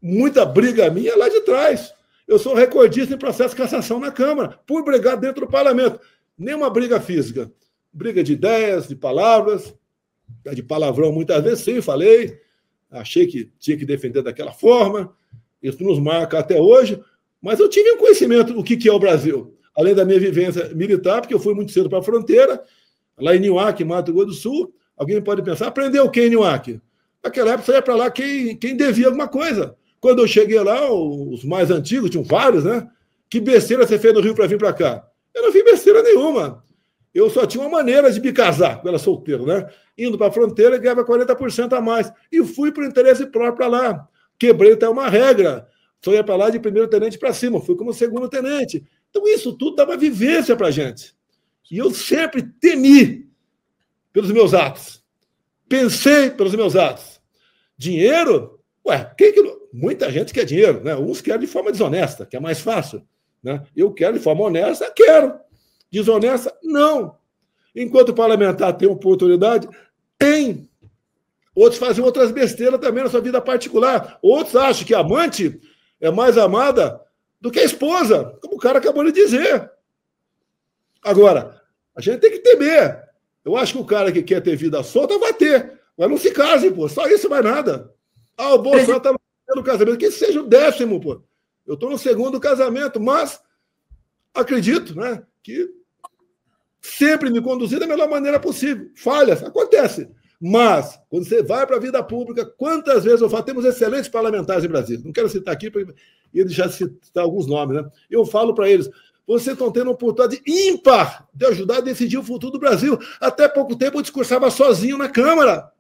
S2: Muita briga minha lá de trás. Eu sou recordista em processo de cassação na Câmara, por brigar dentro do parlamento. Nenhuma briga física. Briga de ideias, de palavras, de palavrão muitas vezes, sim, falei. Achei que tinha que defender daquela forma. Isso nos marca até hoje. Mas eu tive um conhecimento do que é o Brasil. Além da minha vivência militar, porque eu fui muito cedo para a fronteira, lá em Niuaque, Mato Grosso do Sul, Alguém pode pensar, aprendeu quem, Newak? Naquela época, só ia para lá quem devia alguma coisa. Quando eu cheguei lá, os mais antigos, tinham vários, né? Que besteira você fez no Rio para vir para cá? Eu não fiz besteira nenhuma. Eu só tinha uma maneira de me casar, quando era solteiro, né? Indo para a fronteira, ganhava 40% a mais. E fui por interesse próprio para lá. Quebrei até uma regra. Só ia para lá de primeiro tenente para cima. Fui como segundo tenente. Então, isso tudo dava vivência para a gente. E eu sempre temi pelos meus atos. Pensei pelos meus atos. Dinheiro? Ué, muita gente quer dinheiro, né? Uns querem de forma desonesta, que é mais fácil. Né? Eu quero de forma honesta, quero. Desonesta, não. Enquanto o parlamentar tem oportunidade, tem. Outros fazem outras besteiras também na sua vida particular. Outros acham que a amante é mais amada do que a esposa, como o cara acabou de dizer. Agora, a gente tem que temer. Eu acho que o cara que quer ter vida solta vai ter. Mas não se case, pô. Só isso vai nada. Ah, o Bolsonaro está no casamento. Que seja o 10º, pô. Eu estou no 2º casamento, mas acredito, né, que sempre me conduzi da melhor maneira possível. Falhas, acontece. Mas, quando você vai para a vida pública, quantas vezes eu falo, temos excelentes parlamentares em Brasília. Não quero citar aqui, para eles já citar alguns nomes, né? Eu falo para eles, vocês estão tendo uma oportunidade ímpar de ajudar a decidir o futuro do Brasil. Até pouco tempo eu discursava sozinho na Câmara.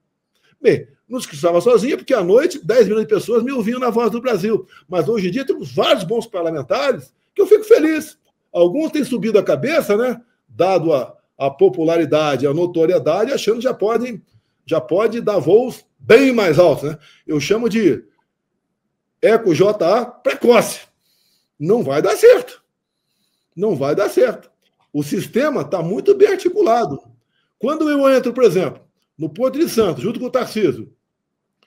S2: Bem, não discursava sozinho, porque à noite 10 milhões de pessoas me ouviam na Voz do Brasil. Mas hoje em dia temos vários bons parlamentares que eu fico feliz. Alguns têm subido a cabeça, né? Dado a popularidade, a notoriedade, achando que já pode dar voos bem mais altos, né? Eu chamo de Eco JA precoce. Não vai dar certo. Não vai dar certo. O sistema está muito bem articulado. Quando eu entro, por exemplo, no Porto de Santos, junto com o Tarcísio,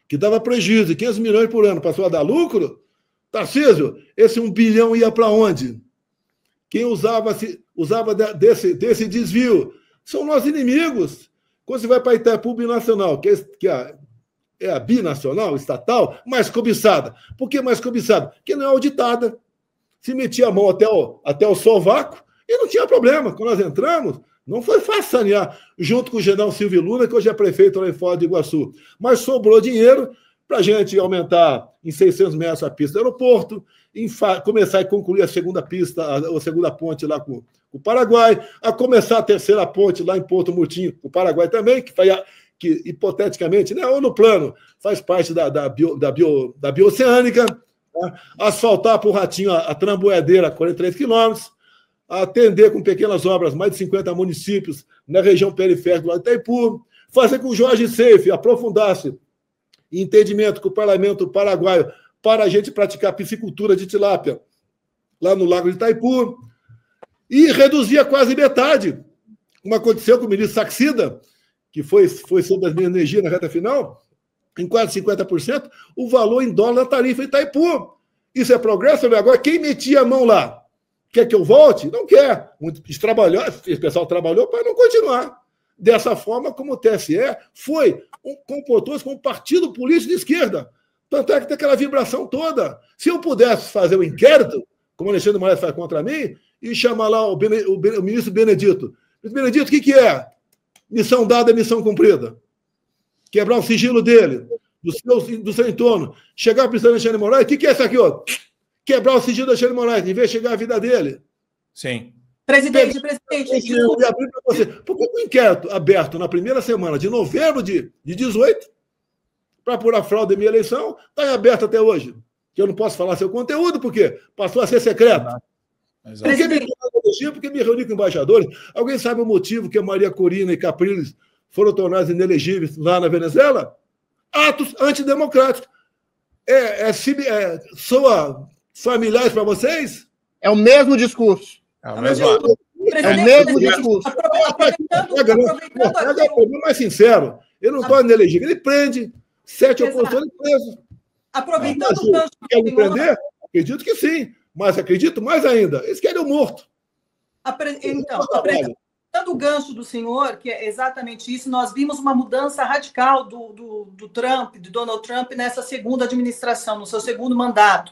S2: que dava prejuízo de 500 milhões por ano, passou a dar lucro, Tarcísio, esse 1 bilhão ia para onde? Quem usava desse desvio são nossos inimigos. Quando você vai para Itaipu Binacional, que é a binacional, estatal, mais cobiçada. Por que mais cobiçada? Porque não é auditada. Se metia a mão até o sovaco e não tinha problema. Quando nós entramos, não foi fácil sanear, junto com o general Silvio Luna, que hoje é prefeito lá em Foz do Iguaçu. Mas sobrou dinheiro para a gente aumentar em 600 metros a pista do aeroporto, começar e concluir a segunda ponte lá com o Paraguai, a começar a terceira ponte lá em Porto Murtinho, o Paraguai também, que hipoteticamente, né, ou no plano, faz parte da bioceânica, tá? Asfaltar por Ratinho a Tramboedeira, 43 quilômetros, atender com pequenas obras mais de 50 municípios na região periférica do Itaipu, fazer com que o Jorge Seife aprofundasse entendimento com o parlamento paraguaio para a gente praticar piscicultura de tilápia lá no Lago de Itaipu, e reduzir a quase metade, como aconteceu com o ministro Saxida, que foi sobre as minhas energias na reta final, em quase 50%, o valor em dólar da tarifa em Itaipu. Isso é progresso, né? Agora, quem metia a mão lá? Quer que eu volte? Não quer. Esse pessoal trabalhou para não continuar. Dessa forma, como o TSE comportou-se como um partido político de esquerda. Tanto é que tem aquela vibração toda. Se eu pudesse fazer um inquérito, como o Alexandre Moraes faz contra mim, e chamar lá o ministro Benedito. Benedito, o que é? Missão dada é missão cumprida. Quebrar o sigilo dele, do seu entorno. Chegar para o presidente Alexandre Moraes, o que é isso aqui? Ó? Quebrar o sigilo do Alexandre Moraes, em vez de chegar à vida dele.
S1: Sim.
S4: Presidente.
S2: E abrir para você. Por que o inquérito aberto na primeira semana de novembro de 18, para apurar fraude em minha eleição, está aberto até hoje? Que eu não posso falar seu conteúdo, porque passou a ser secreto. Porque me reuni com embaixadores. Alguém sabe o motivo que a Maria Corina e Capriles foram tornados inelegíveis lá na Venezuela? Atos antidemocráticos. Soa familiares para vocês?
S3: É o mesmo discurso.
S1: É o mesmo
S3: discurso.
S2: Pega o problema mais sincero. Ele não torna inelegível. Ele prende 7 opositores presos.
S4: Aproveitando o gancho.
S2: Quer me prender? Acredito que sim. Mas acredito mais ainda. Eles querem o morto.
S4: Então, aproveitando o gancho do senhor, que é exatamente isso, nós vimos uma mudança radical do Donald Trump, nessa segunda administração, no seu segundo mandato.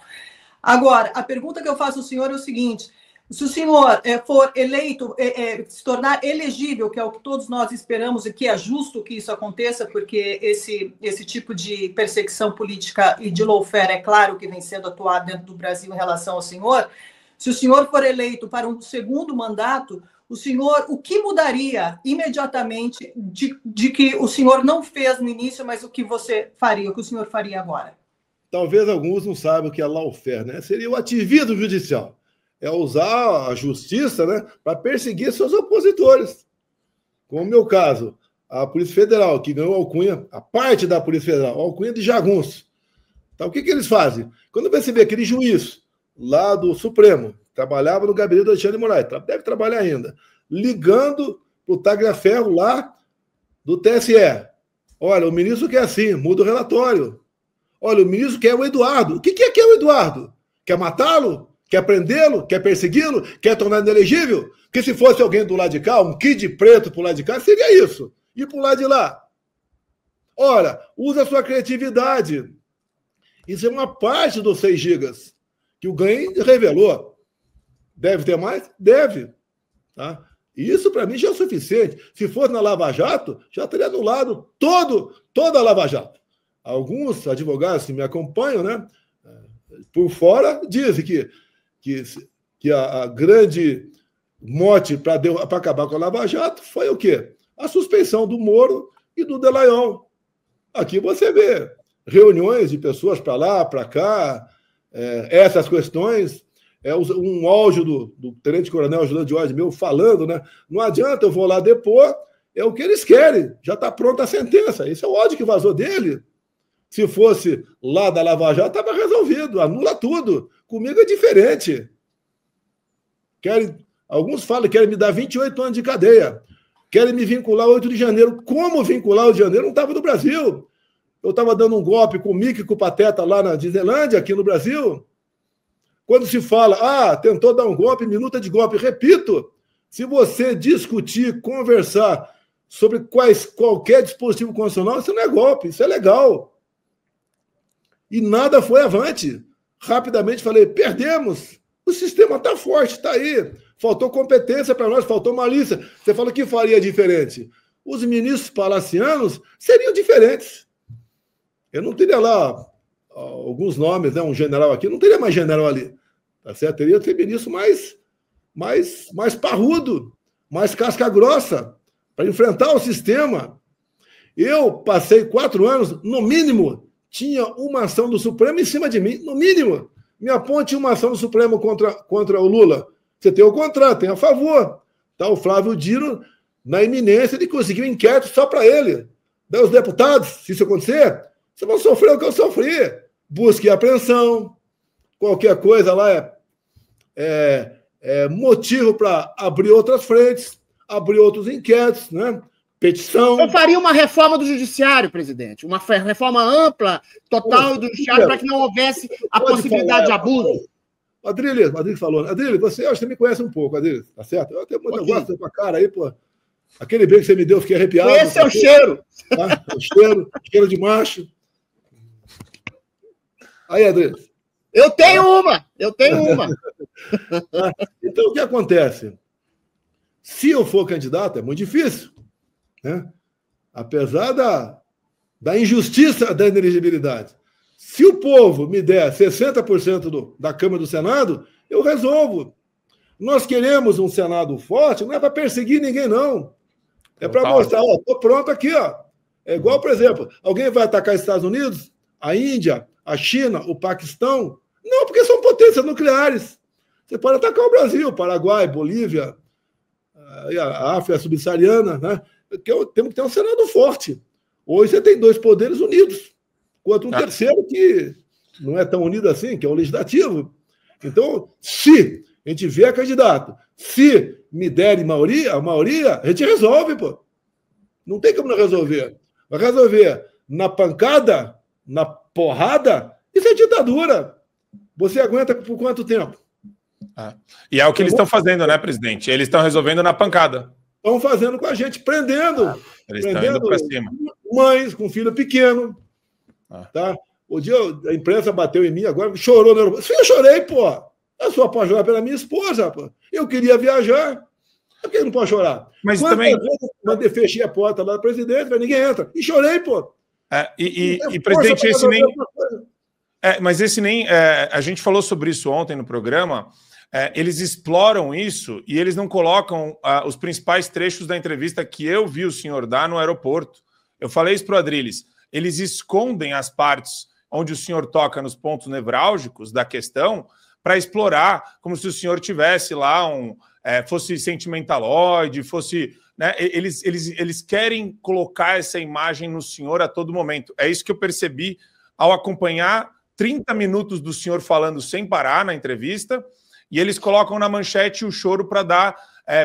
S4: Agora, a pergunta que eu faço ao senhor é o seguinte: Se o senhor for eleito, se tornar elegível, que é o que todos nós esperamos e que é justo que isso aconteça, porque esse tipo de perseguição política e de lawfare, é claro que vem sendo atuado dentro do Brasil em relação ao senhor, se o senhor for eleito para um segundo mandato, o que mudaria imediatamente de que o senhor não fez no início, mas o que você faria, o que o senhor faria agora?
S2: Talvez alguns não saibam o que é lawfare, né? Seria o ativismo judicial. É usar a justiça, né, para perseguir seus opositores. Como o meu caso, a Polícia Federal, que ganhou a alcunha, a parte da Polícia Federal, a alcunha de jagunço. Então, o que eles fazem? Quando você vê aquele juiz lá do Supremo, trabalhava no gabinete do Alexandre de Moraes, deve trabalhar ainda, ligando para o Tagliaferro lá do TSE. Olha, o ministro quer assim, muda o relatório. Olha, o ministro quer o Eduardo. O que é o Eduardo? Quer matá-lo? Quer prendê-lo? Quer persegui-lo? Quer tornar inelegível? Porque se fosse alguém do lado de cá, um kid preto pro lado de cá, seria isso. E pro lado de lá. Ora, usa a sua criatividade. Isso é uma parte dos 6 gigas que o Glenn revelou. Deve ter mais? Deve. Tá? Isso, para mim, já é o suficiente. Se fosse na Lava Jato, já teria anulado toda a Lava Jato. Alguns advogados que me acompanham, né, por fora, dizem que a grande mote para acabar com a Lava Jato foi o quê? A suspeição do Moro e do Dallagnol. Aqui você vê reuniões de pessoas para lá, para cá, essas questões. Um áudio do tenente-coronel Juliano Jorge meu falando, né? Não adianta, eu vou lá depor, é o que eles querem, já está pronta a sentença. Esse é o áudio que vazou dele. Se fosse lá da Lava Jato, estava resolvido, anula tudo. Comigo é diferente. Alguns falam que querem me dar 28 anos de cadeia. Querem me vincular ao 8 de janeiro. Como vincular o 8 de janeiro? Não estava no Brasil. Eu estava dando um golpe com o Mickey e com o Pateta lá na Disneylândia, aqui no Brasil. Quando se fala, tentou dar um golpe, minuta de golpe. Repito, se você discutir, conversar sobre qualquer dispositivo constitucional, isso não é golpe, isso é legal. E nada foi avante. Rapidamente falei, perdemos. O sistema está forte, está aí. Faltou competência para nós, faltou malícia. Você fala que faria diferente. Os ministros palacianos seriam diferentes. Eu não teria lá alguns nomes, né? Um general aqui, não teria mais general ali. Tá certo? Teria que ser ministro mais parrudo, mais casca grossa, para enfrentar o sistema. Eu passei 4 anos, no mínimo, tinha uma ação do Supremo em cima de mim, no mínimo. Minha ponte tinha uma ação do Supremo contra o Lula. Você tem o contrário, tem a favor. Tá o Flávio Dino na iminência de conseguir um inquérito só para ele. Daí os deputados, se isso acontecer, vocês vão sofrer o que eu sofri. Busca e apreensão, qualquer coisa lá é motivo para abrir outras frentes, abrir outros inquéritos, né? Petição.
S3: Eu faria uma reforma do judiciário, presidente. Uma reforma ampla, total do judiciário, para que não houvesse a possibilidade de abuso.
S2: Adrilles falou. Adrilles, você me conhece um pouco, Adrilles, tá certo? Eu tenho muito gosto da tua cara aí, pô. Aquele beijo que você me deu, eu fiquei arrepiado.
S3: Esse é o cheiro.
S2: Tá? O cheiro de macho. Aí, Adrilles.
S3: Eu tenho uma.
S2: Então, o que acontece? Se eu for candidato, é muito difícil. Né? Apesar da injustiça da inelegibilidade. Se o povo me der 60% da Câmara e do Senado, eu resolvo. Nós queremos um Senado forte, não é para perseguir ninguém, não. É para mostrar, estou pronto aqui. Ó. É igual, por exemplo, alguém vai atacar os Estados Unidos, a Índia, a China, o Paquistão? Não, porque são potências nucleares. Você pode atacar o Brasil, Paraguai, Bolívia, a África subsaariana, né? Temos que ter um Senado forte. Hoje você tem 2 poderes unidos, quanto um terceiro que não é tão unido assim, que é o legislativo. Então, se a gente vier candidato, se me derem a maioria, a gente resolve, pô. Não tem como não resolver. Vai resolver na pancada, na porrada, isso é ditadura. Você aguenta por quanto tempo?
S1: E é o que eles estão fazendo, né, presidente? Eles estão resolvendo na pancada.
S2: Estão fazendo com a gente, prendendo.
S1: Eles estão indo para cima.
S2: Mães com filho pequeno. Tá? O dia a imprensa bateu em mim agora, chorou no aeroporto. Sim, eu chorei, pô. Eu só posso chorar pela minha esposa, pô. Eu queria viajar. Por que não pode chorar?
S1: Mas
S2: quantas
S1: também...
S2: vezes eu mandei fechar a porta lá do presidente, mas ninguém entra. E chorei, pô.
S1: E presidente, esse nem... mas esse nem... a gente falou sobre isso ontem no programa. Eles exploram isso e eles não colocam os principais trechos da entrevista que eu vi o senhor dar no aeroporto. Eu falei isso para o Adrilles. Eles escondem as partes onde o senhor toca nos pontos nevrálgicos da questão para explorar, como se o senhor tivesse lá fosse sentimentaloide, fosse... Né? Eles querem colocar essa imagem no senhor a todo momento. É isso que eu percebi ao acompanhar 30 minutos do senhor falando sem parar na entrevista, e eles colocam na manchete o choro para dar,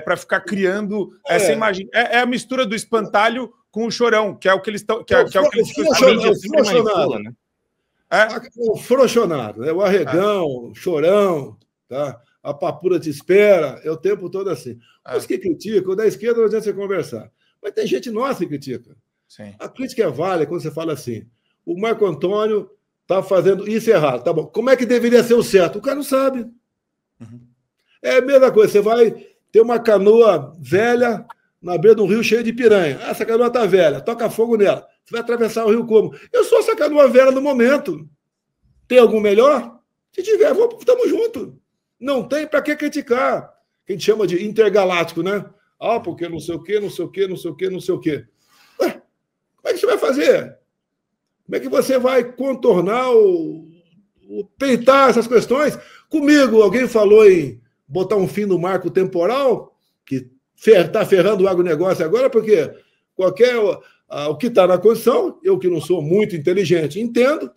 S1: para ficar criando essa imagem. É a mistura do espantalho com o chorão, que é o que eles estão...
S2: O frouxonado, né? O arregão, o chorão, tá? A papura te espera, é o tempo todo assim. Os que criticam, da esquerda não adianta você conversar. Mas tem gente nossa que critica.
S1: Sim.
S2: A crítica é válida quando você fala assim, o Marco Antônio está fazendo isso errado. Tá bom. Como é que deveria ser o certo? O cara não sabe.
S1: Uhum.
S2: É a mesma coisa, você vai ter uma canoa velha na beira de um rio cheio de piranha. Essa canoa está velha, toca fogo nela. Você vai atravessar o rio como? Eu sou essa canoa velha no momento. Tem algum melhor? Se tiver, estamos juntos. Não tem para que criticar. Que a gente chama de intergaláctico, né? Porque não sei o quê, não sei o quê, não sei o quê, não sei o quê. Ué, como é que você vai fazer? Como é que você vai contornar peitar essas questões? Comigo, alguém falou em botar um fim no marco temporal, que está ferrando o agronegócio agora, porque o que está na Constituição, eu que não sou muito inteligente, entendo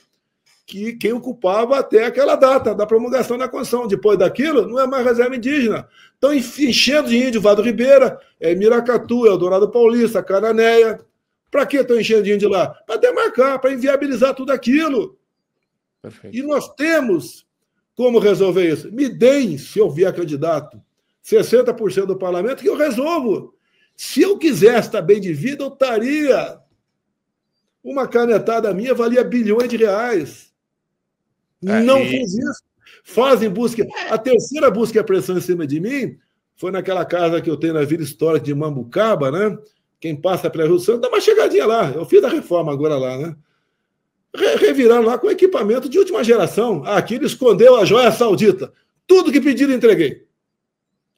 S2: que quem ocupava até aquela data da promulgação da Constituição. Depois daquilo, não é mais reserva indígena. Estão enchendo de índio Vado Ribeira, Miracatu, Eldorado Paulista, Cananéia. Para que estão enchendo de índio lá? Para demarcar, para inviabilizar tudo aquilo. Perfeito. E nós temos como resolver isso. Me deem, se eu vier candidato, 60% do parlamento que eu resolvo. Se eu quisesse estar bem de vida, eu estaria. Uma canetada minha valia bilhões de reais. Não fiz isso. Fazem busca. A terceira busca e a pressão em cima de mim foi naquela casa que eu tenho na Vila Histórica de Mambucaba, né? Quem passa pela Rio Santo, dá uma chegadinha lá. Eu fiz a reforma agora lá, né? Reviraram lá com equipamento de última geração. Aquilo escondeu a joia saudita. Tudo que pediram, entreguei.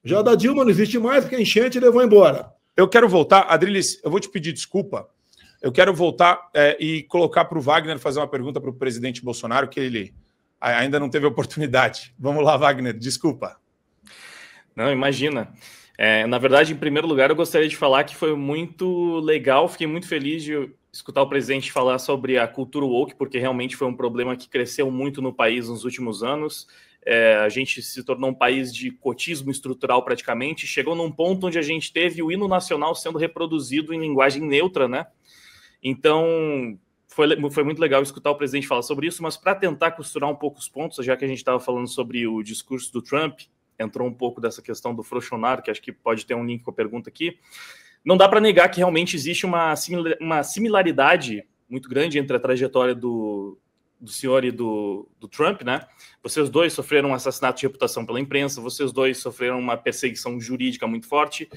S2: Já da Dilma não existe mais, porque a enchente levou embora.
S1: Eu quero voltar, Adrilles, eu vou te pedir desculpa. Eu quero voltar e colocar para o Wagner fazer uma pergunta para o presidente Bolsonaro, que ele ainda não teve oportunidade. Vamos lá, Wagner, desculpa.
S6: Não, imagina. Na verdade, em primeiro lugar, eu gostaria de falar que foi muito legal, fiquei muito feliz de escutar o presidente falar sobre a cultura woke, porque realmente foi um problema que cresceu muito no país nos últimos anos. A gente se tornou um país de cotismo estrutural praticamente, chegou num ponto onde a gente teve o hino nacional sendo reproduzido em linguagem neutra, né? Então, foi muito legal escutar o presidente falar sobre isso, mas para tentar costurar um pouco os pontos, já que a gente estava falando sobre o discurso do Trump, entrou um pouco dessa questão do frouxonar, que acho que pode ter um link com a pergunta aqui, não dá para negar que realmente existe uma similaridade muito grande entre a trajetória do senhor e do Trump, né? Vocês dois sofreram um assassinato de reputação pela imprensa, vocês dois sofreram uma perseguição jurídica muito forte,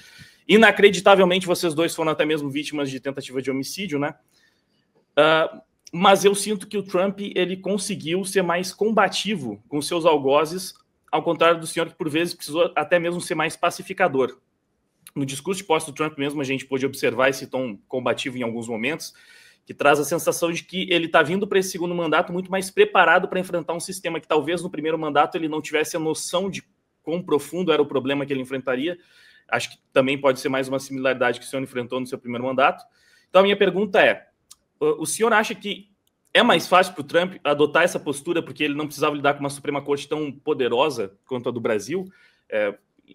S6: inacreditavelmente vocês dois foram até mesmo vítimas de tentativa de homicídio, né? Mas eu sinto que o Trump, ele conseguiu ser mais combativo com seus algozes, ao contrário do senhor que por vezes precisou até mesmo ser mais pacificador. No discurso de posse do Trump mesmo, a gente pôde observar esse tom combativo em alguns momentos, que traz a sensação de que ele está vindo para esse segundo mandato muito mais preparado para enfrentar um sistema que talvez no primeiro mandato ele não tivesse a noção de quão profundo era o problema que ele enfrentaria. Acho que também pode ser mais uma similaridade que o senhor enfrentou no seu primeiro mandato. Então a minha pergunta é, o senhor acha que é mais fácil para o Trump adotar essa postura porque ele não precisava lidar com uma Suprema Corte tão poderosa quanto a do Brasil?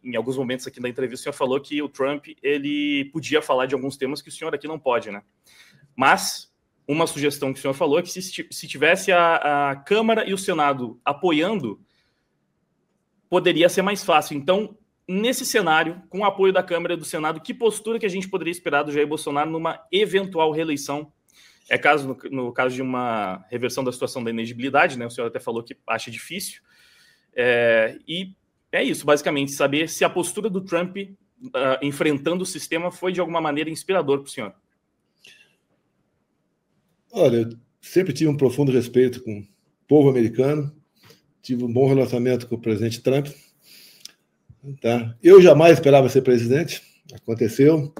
S6: Em alguns momentos aqui na entrevista o senhor falou que o Trump ele podia falar de alguns temas que o senhor aqui não pode, né? Mas uma sugestão que o senhor falou é que se tivesse a Câmara e o Senado apoiando, poderia ser mais fácil. Então, nesse cenário, com o apoio da Câmara e do Senado, que postura que a gente poderia esperar do Jair Bolsonaro numa eventual reeleição? No caso de uma reversão da situação da inegibilidade, né? O senhor até falou que acha difícil. E é isso, basicamente, saber se a postura do Trump enfrentando o sistema foi, de alguma maneira, inspirador para o senhor.
S2: Olha, eu sempre tive um profundo respeito com o povo americano, tive um bom relacionamento com o presidente Trump. Tá? Eu jamais esperava ser presidente, aconteceu.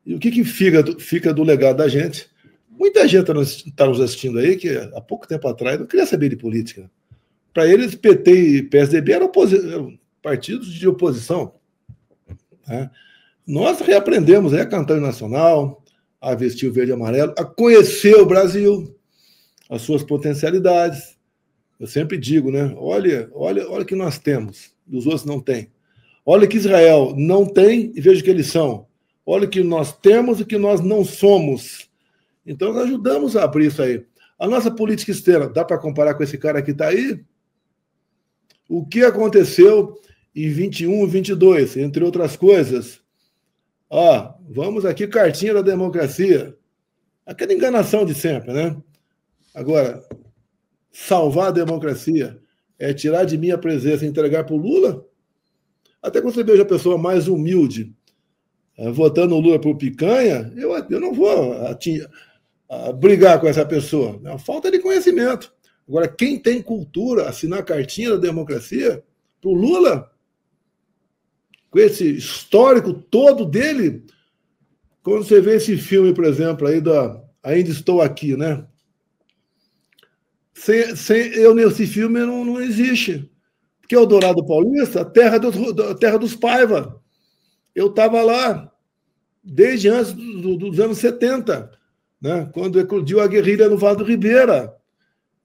S2: E o que fica do legado da gente? Muita gente está nos assistindo aí que há pouco tempo atrás não queria saber de política. Para eles, PT e PSDB eram partidos de oposição. Né? Nós reaprendemos a cantar o nacional, a vestir o verde e amarelo, a conhecer o Brasil, as suas potencialidades. Eu sempre digo, né? Olha o que nós temos, e os outros não têm. Olha o que Israel não tem e veja o que eles são. Olha o que nós temos e o que nós não somos. Então, nós ajudamos a abrir isso aí. A nossa política externa, dá para comparar com esse cara que está aí? O que aconteceu em 21 e 22, entre outras coisas? Vamos aqui, cartinha da democracia. Aquela enganação de sempre, né? Agora, salvar a democracia é tirar de mim a presença e entregar para o Lula? Até quando você veja a pessoa mais humilde votando o Lula por picanha, eu não vou brigar com essa pessoa. É uma falta de conhecimento. Agora, quem tem cultura, assinar a cartinha da democracia para o Lula, com esse histórico todo dele, quando você vê esse filme, por exemplo, aí Ainda Estou Aqui, né? Eu nesse filme não existe. Porque é o Eldorado Paulista, a terra dos Paiva. Eu estava lá desde antes dos anos 70, né? Quando eclodiu a guerrilha no Vale do Ribeira.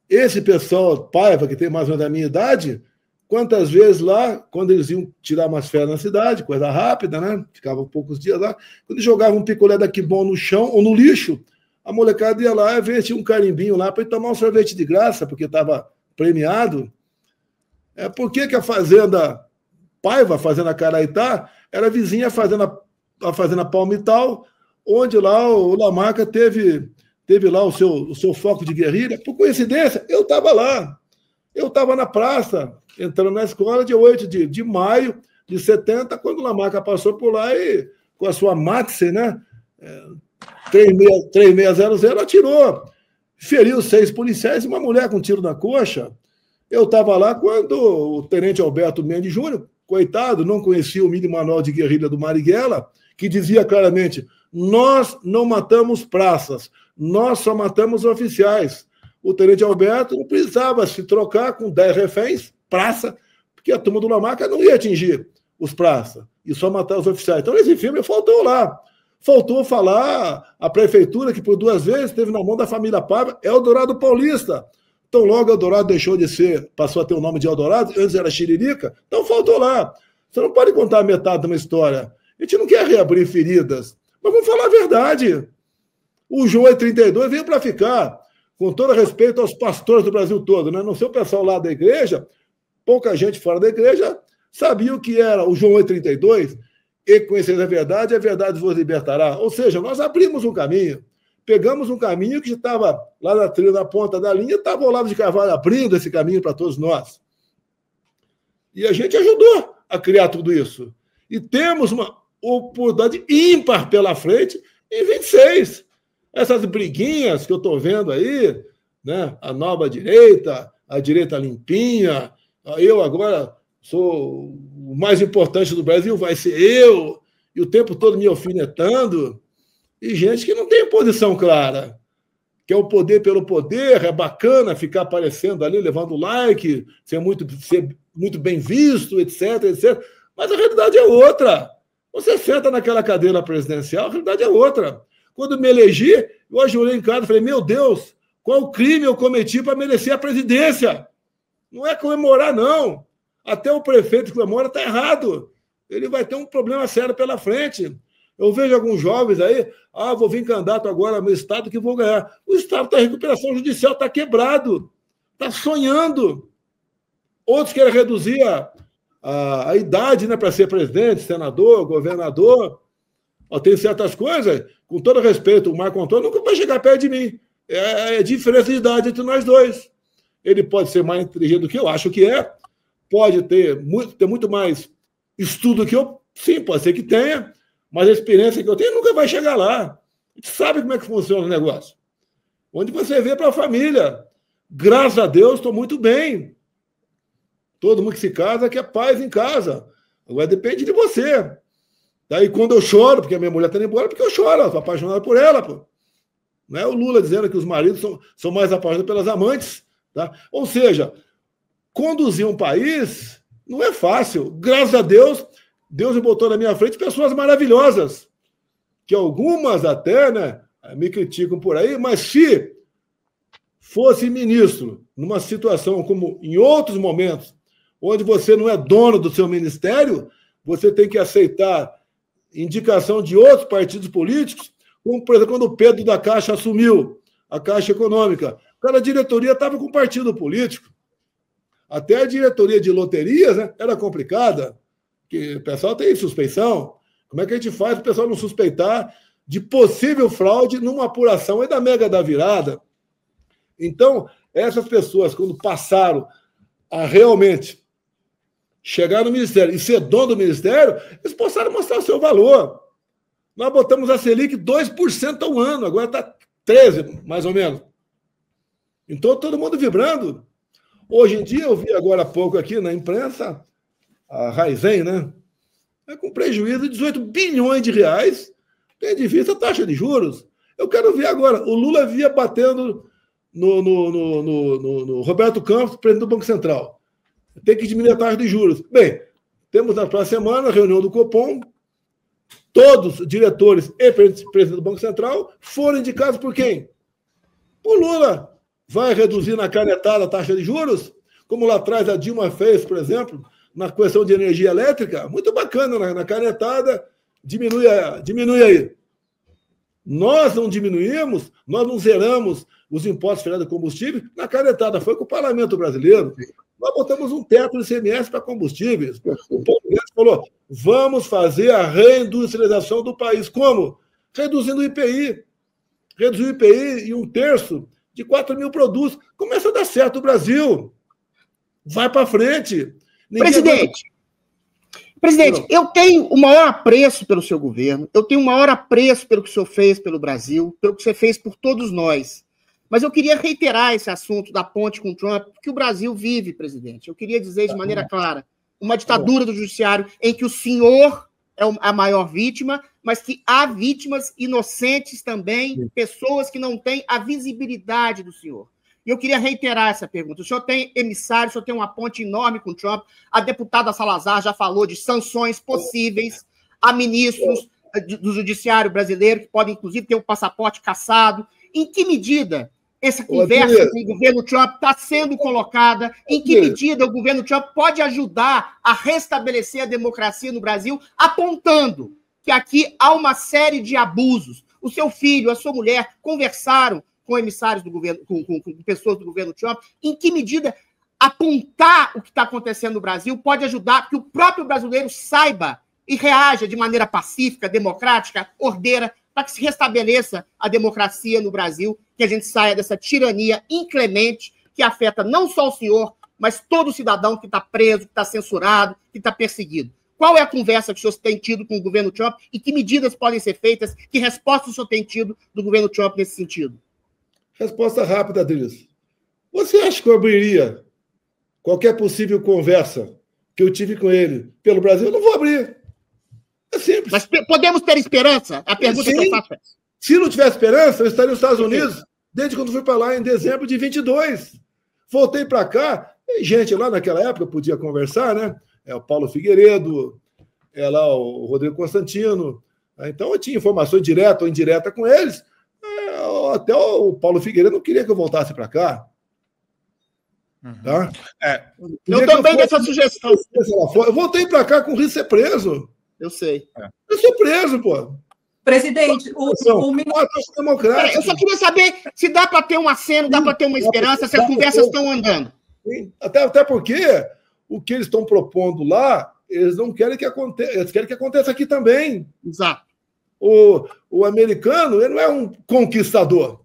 S2: Esse pessoal, Paiva, que tem mais ou menos a minha idade, quantas vezes lá, quando eles iam tirar umas férias na cidade, coisa rápida, né? Ficavam poucos dias lá, quando jogavam um picolé da Kibon no chão ou no lixo, a molecada ia lá e vestia um carimbinho lá para ir tomar um sorvete de graça, porque estava premiado. Por que a fazenda Paiva, a fazenda Caraitá, era vizinha à fazenda Palmital, onde lá o Lamarca teve lá o seu foco de guerrilha? Por coincidência, eu estava lá. Eu estava na praça, entrando na escola, dia 8 de maio de 70, quando o Lamarca passou por lá e, com a sua Maxi, né, 3600, atirou. Feriu 6 policiais e uma mulher com tiro na coxa. Eu estava lá quando o tenente Alberto Mendes Júnior, coitado, não conhecia o mini manual de guerrilha do Marighella, que dizia claramente: nós não matamos praças, nós só matamos oficiais. O tenente Alberto não precisava se trocar com 10 reféns, praça, porque a turma do Lamarca não ia atingir os praças e só matar os oficiais. Então, esse filme faltou lá. Faltou falar a prefeitura, que por 2 vezes esteve na mão da família Paiva, é Eldorado Paulista. Então, logo Eldorado deixou de ser, passou a ter o nome de Eldorado, antes era Xiririca, então faltou lá. Você não pode contar metade de uma história. A gente não quer reabrir feridas, mas vamos falar a verdade. O João E32 veio para ficar, com todo respeito aos pastores do Brasil todo, né? Não sei o pessoal lá da igreja, pouca gente fora da igreja sabia o que era o João E32, e conhecer a verdade vos libertará. Ou seja, nós abrimos um caminho, pegamos um caminho que estava lá na trilha, na ponta da linha, estava o Olavo de Carvalho abrindo esse caminho para todos nós. E a gente ajudou a criar tudo isso. E temos uma oportunidade ímpar pela frente em 26. Essas briguinhas que eu estou vendo aí, né? A nova direita, a direita limpinha, eu agora sou o mais importante do Brasil, vai ser eu, e o tempo todo me alfinetando, e gente que não tem posição clara, que é o poder pelo poder, é bacana ficar aparecendo ali, levando like, ser muito bem visto, etc, etc, mas a realidade é outra. Você senta naquela cadeira presidencial, a realidade é outra. Quando me elegi, eu ajoelhei em casa e falei: meu Deus, qual crime eu cometi para merecer a presidência? Não é comemorar, não. Até o prefeito que comemora está errado. Ele vai ter um problema sério pela frente. Eu vejo alguns jovens aí: vou vir candidato agora no estado que vou ganhar. O estado está em recuperação judicial, está quebrado, está sonhando. Outros querem reduzir a idade, né, para ser presidente, senador, governador. Tem certas coisas, com todo respeito, o Marco Antônio nunca vai chegar perto de mim. É diferença de idade entre nós dois. Ele pode ser mais inteligente do que eu acho que é, pode ter muito mais estudo que eu? Sim, pode ser que tenha, mas a experiência que eu tenho nunca vai chegar lá. A gente sabe como é que funciona o negócio. Onde você vê para a família. Graças a Deus, estou muito bem. Todo mundo que se casa quer paz em casa. Agora depende de você. Daí quando eu choro, porque a minha mulher está indo embora, porque eu choro, eu estou apaixonado por ela. Pô. Não é o Lula dizendo que os maridos são mais apaixonados pelas amantes. Tá? Ou seja, conduzir um país não é fácil. Graças a Deus, Deus me botou na minha frente pessoas maravilhosas, que algumas até, né, me criticam por aí, mas se fosse ministro numa situação como em outros momentos, onde você não é dono do seu ministério, você tem que aceitar indicação de outros partidos políticos, como, por exemplo, quando o Pedro da Caixa assumiu a Caixa Econômica. Cada diretoria estava com partido político. Até a diretoria de loterias, né, era complicada, porque o pessoal tem suspeição. Como é que a gente faz para o pessoal não suspeitar de possível fraude numa apuração aí da Mega da Virada? Então, essas pessoas, quando passaram a realmente chegar no Ministério e ser dono do Ministério, eles passaram a mostrar o seu valor. Nós botamos a Selic 2% ao ano, agora está 13%, mais ou menos. Então, todo mundo vibrando. Hoje em dia, eu vi agora há pouco aqui na imprensa, a Raizen, né? Com prejuízo de 18 bilhões de reais, tem de vista a taxa de juros. Eu quero ver agora, o Lula via batendo no Roberto Campos, presidente do Banco Central. Tem que diminuir a taxa de juros. Bem, temos na próxima semana a reunião do Copom, todos os diretores e presidente do Banco Central foram indicados por quem? O Lula. Vai reduzir na canetada a taxa de juros, como lá atrás a Dilma fez, por exemplo, na questão de energia elétrica? Muito bacana, na canetada, diminui aí. Nós não diminuímos, nós não zeramos os impostos federais de combustível, na canetada foi com o Parlamento Brasileiro. Nós botamos um teto de ICMS para combustíveis. O Paulo Guedes falou, vamos fazer a reindustrialização do país. Como? Reduzindo o IPI. Reduzir o IPI em 1/3 de 4 mil produtos. Começa a dar certo o Brasil. Vai para frente.
S3: Presidente, eu tenho o maior apreço pelo seu governo, eu tenho o maior apreço pelo que o senhor fez pelo Brasil, pelo que você fez por todos nós. Mas eu queria reiterar esse assunto da ponte com o Trump, que o Brasil vive, presidente. Eu queria dizer de maneira clara, uma ditadura do judiciário em que o senhor é a maior vítima, mas que há vítimas inocentes também, pessoas que não têm a visibilidade do senhor. E eu queria reiterar essa pergunta. O senhor tem emissário, o senhor tem uma ponte enorme com o Trump. A deputada Salazar já falou de sanções possíveis a ministros do judiciário brasileiro, que podem, inclusive, ter o passaporte cassado. Em que medida essa conversa com o governo Trump está sendo colocada? Em que medida o governo Trump pode ajudar a restabelecer a democracia no Brasil, apontando que aqui há uma série de abusos? O seu filho, a sua mulher conversaram com emissários do governo, com pessoas do governo Trump. Em que medida apontar o que está acontecendo no Brasil pode ajudar que o próprio brasileiro saiba e reaja de maneira pacífica, democrática, ordeira, para que se restabeleça a democracia no Brasil, que a gente saia dessa tirania inclemente que afeta não só o senhor, mas todo cidadão que está preso, que está censurado, que está perseguido. Qual é a conversa que o senhor tem tido com o governo Trump e que medidas podem ser feitas? Que respostas o senhor tem tido do governo Trump nesse sentido?
S2: Resposta rápida, Adriles. Você acha que eu abriria qualquer possível conversa que eu tive com ele pelo Brasil? Eu não vou abrir. É simples. Mas
S3: podemos ter esperança? A pergunta que eu faço é:
S2: se não tiver esperança, eu estaria nos Estados Unidos desde quando fui para lá em dezembro de 22. Voltei para cá, e gente lá naquela época podia conversar, né? É o Paulo Figueiredo, é lá o Rodrigo Constantino. Então eu tinha informações direta ou indireta com eles. Até o Paulo Figueiredo não queria que eu voltasse para cá. Tá?
S3: Eu também dei essa sugestão.
S2: Eu voltei para cá com risco de ser preso.
S3: Eu sei.
S2: Eu sou preso, pô.
S4: Presidente, o
S3: democrático. Eu só queria saber se dá para ter um aceno, dá para ter uma esperança, se as conversas estão andando.
S2: Sim. Até porque o que eles estão propondo lá, eles não querem que aconteça, eles querem que aconteça aqui também.
S3: Exato.
S2: O americano, ele não é um conquistador.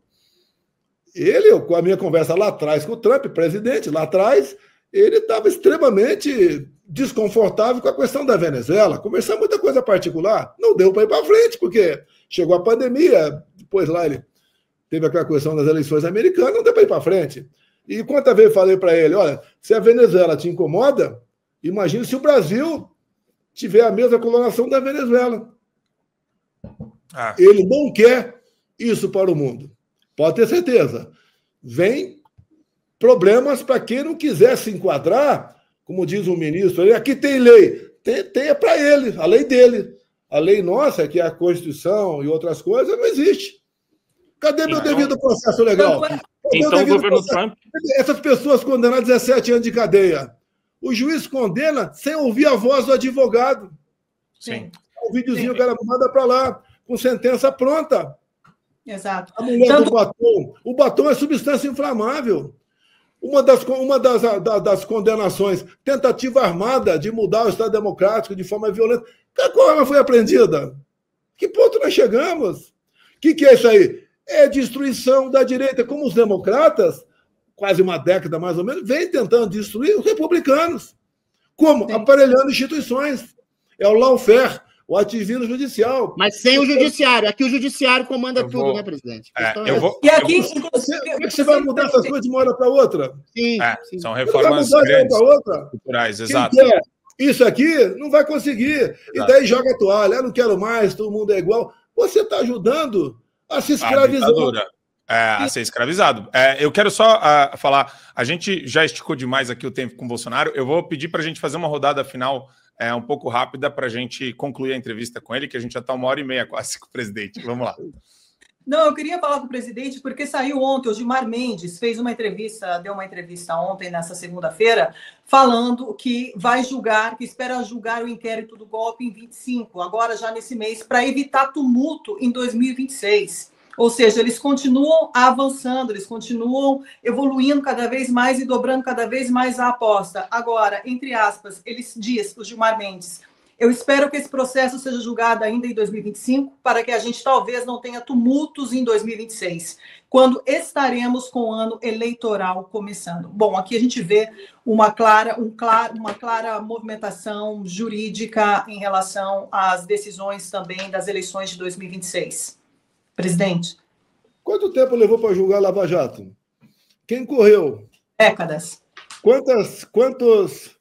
S2: Ele, com a minha conversa lá atrás com o Trump, presidente, lá atrás, ele estava extremamente desconfortável com a questão da Venezuela. Conversar muita coisa particular, não deu para ir para frente, porque chegou a pandemia, depois lá ele teve aquela questão das eleições americanas, não deu para ir para frente. E quantas vezes falei para ele, olha, se a Venezuela te incomoda, imagine se o Brasil tiver a mesma coloração da Venezuela. Ele não quer isso para o mundo. Pode ter certeza. Vem problemas para quem não quiser se enquadrar, como diz o ministro, aqui tem lei. Tem para ele, a lei dele. A lei nossa, que é a Constituição e outras coisas, não existe. Cadê meu devido processo legal?
S6: Então, o governo Trump...
S2: Essas pessoas condenaram a 17 anos de cadeia. O juiz condena sem ouvir a voz do advogado.
S6: Sim.
S2: O videozinho o cara manda para lá, com sentença pronta.
S4: Exato.
S2: A mulher do batom. O batom é substância inflamável. Uma das condenações, tentativa armada de mudar o Estado Democrático de forma violenta. Qual arma foi apreendida? Que ponto nós chegamos? O que é isso aí? É destruição da direita, como os democratas, quase uma década mais ou menos, vem tentando destruir os republicanos. Como? Sim. Aparelhando instituições. É o lawfare, o ativismo judicial.
S3: Mas sem o judiciário. Aqui o judiciário comanda tudo, né, presidente?
S4: E aqui,
S2: você vai mudar essas coisas de uma hora para outra?
S3: Sim,
S1: sim. São reformas grandes, culturais, exato.
S2: Isso aqui não vai conseguir. Exato. E daí joga a toalha. Eu não quero mais, todo mundo é igual. Você está ajudando a se escravizar.
S1: A ser escravizado. Eu quero só falar, a gente já esticou demais aqui o tempo com o Bolsonaro, eu vou pedir para a gente fazer uma rodada final um pouco rápida para a gente concluir a entrevista com ele, que a gente já está 1h30 quase com o presidente. Vamos lá.
S4: Não, eu queria falar com o presidente porque saiu ontem, o Gilmar Mendes deu uma entrevista ontem, nessa segunda-feira, falando que vai julgar, que espera julgar o inquérito do golpe em 25, agora já nesse mês, para evitar tumulto em 2026. Ou seja, eles continuam avançando, eles continuam evoluindo cada vez mais e dobrando cada vez mais a aposta. Agora, entre aspas, eles diz, o Gilmar Mendes, eu espero que esse processo seja julgado ainda em 2025, para que a gente talvez não tenha tumultos em 2026, quando estaremos com o ano eleitoral começando. Bom, aqui a gente vê uma clara movimentação jurídica em relação às decisões também das eleições de 2026. Presidente.
S2: Quanto tempo levou para julgar Lava Jato? Quem correu?
S4: Décadas.
S2: Quantos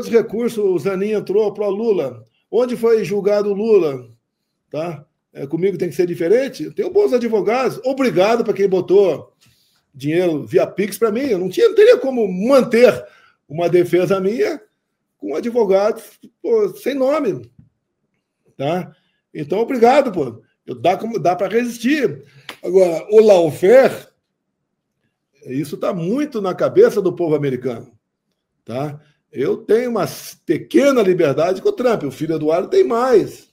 S2: recursos o Zanin entrou para o Lula? Onde foi julgado o Lula? Tá? Comigo tem que ser diferente? Eu tenho bons advogados. Obrigado para quem botou dinheiro via Pix para mim. Eu não teria como manter uma defesa minha com advogados sem nome. Tá? Então, obrigado, pô. Dá para resistir. Agora, o lawfare, isso está muito na cabeça do povo americano. Tá? Eu tenho uma pequena liberdade com o Trump. O filho Eduardo tem mais.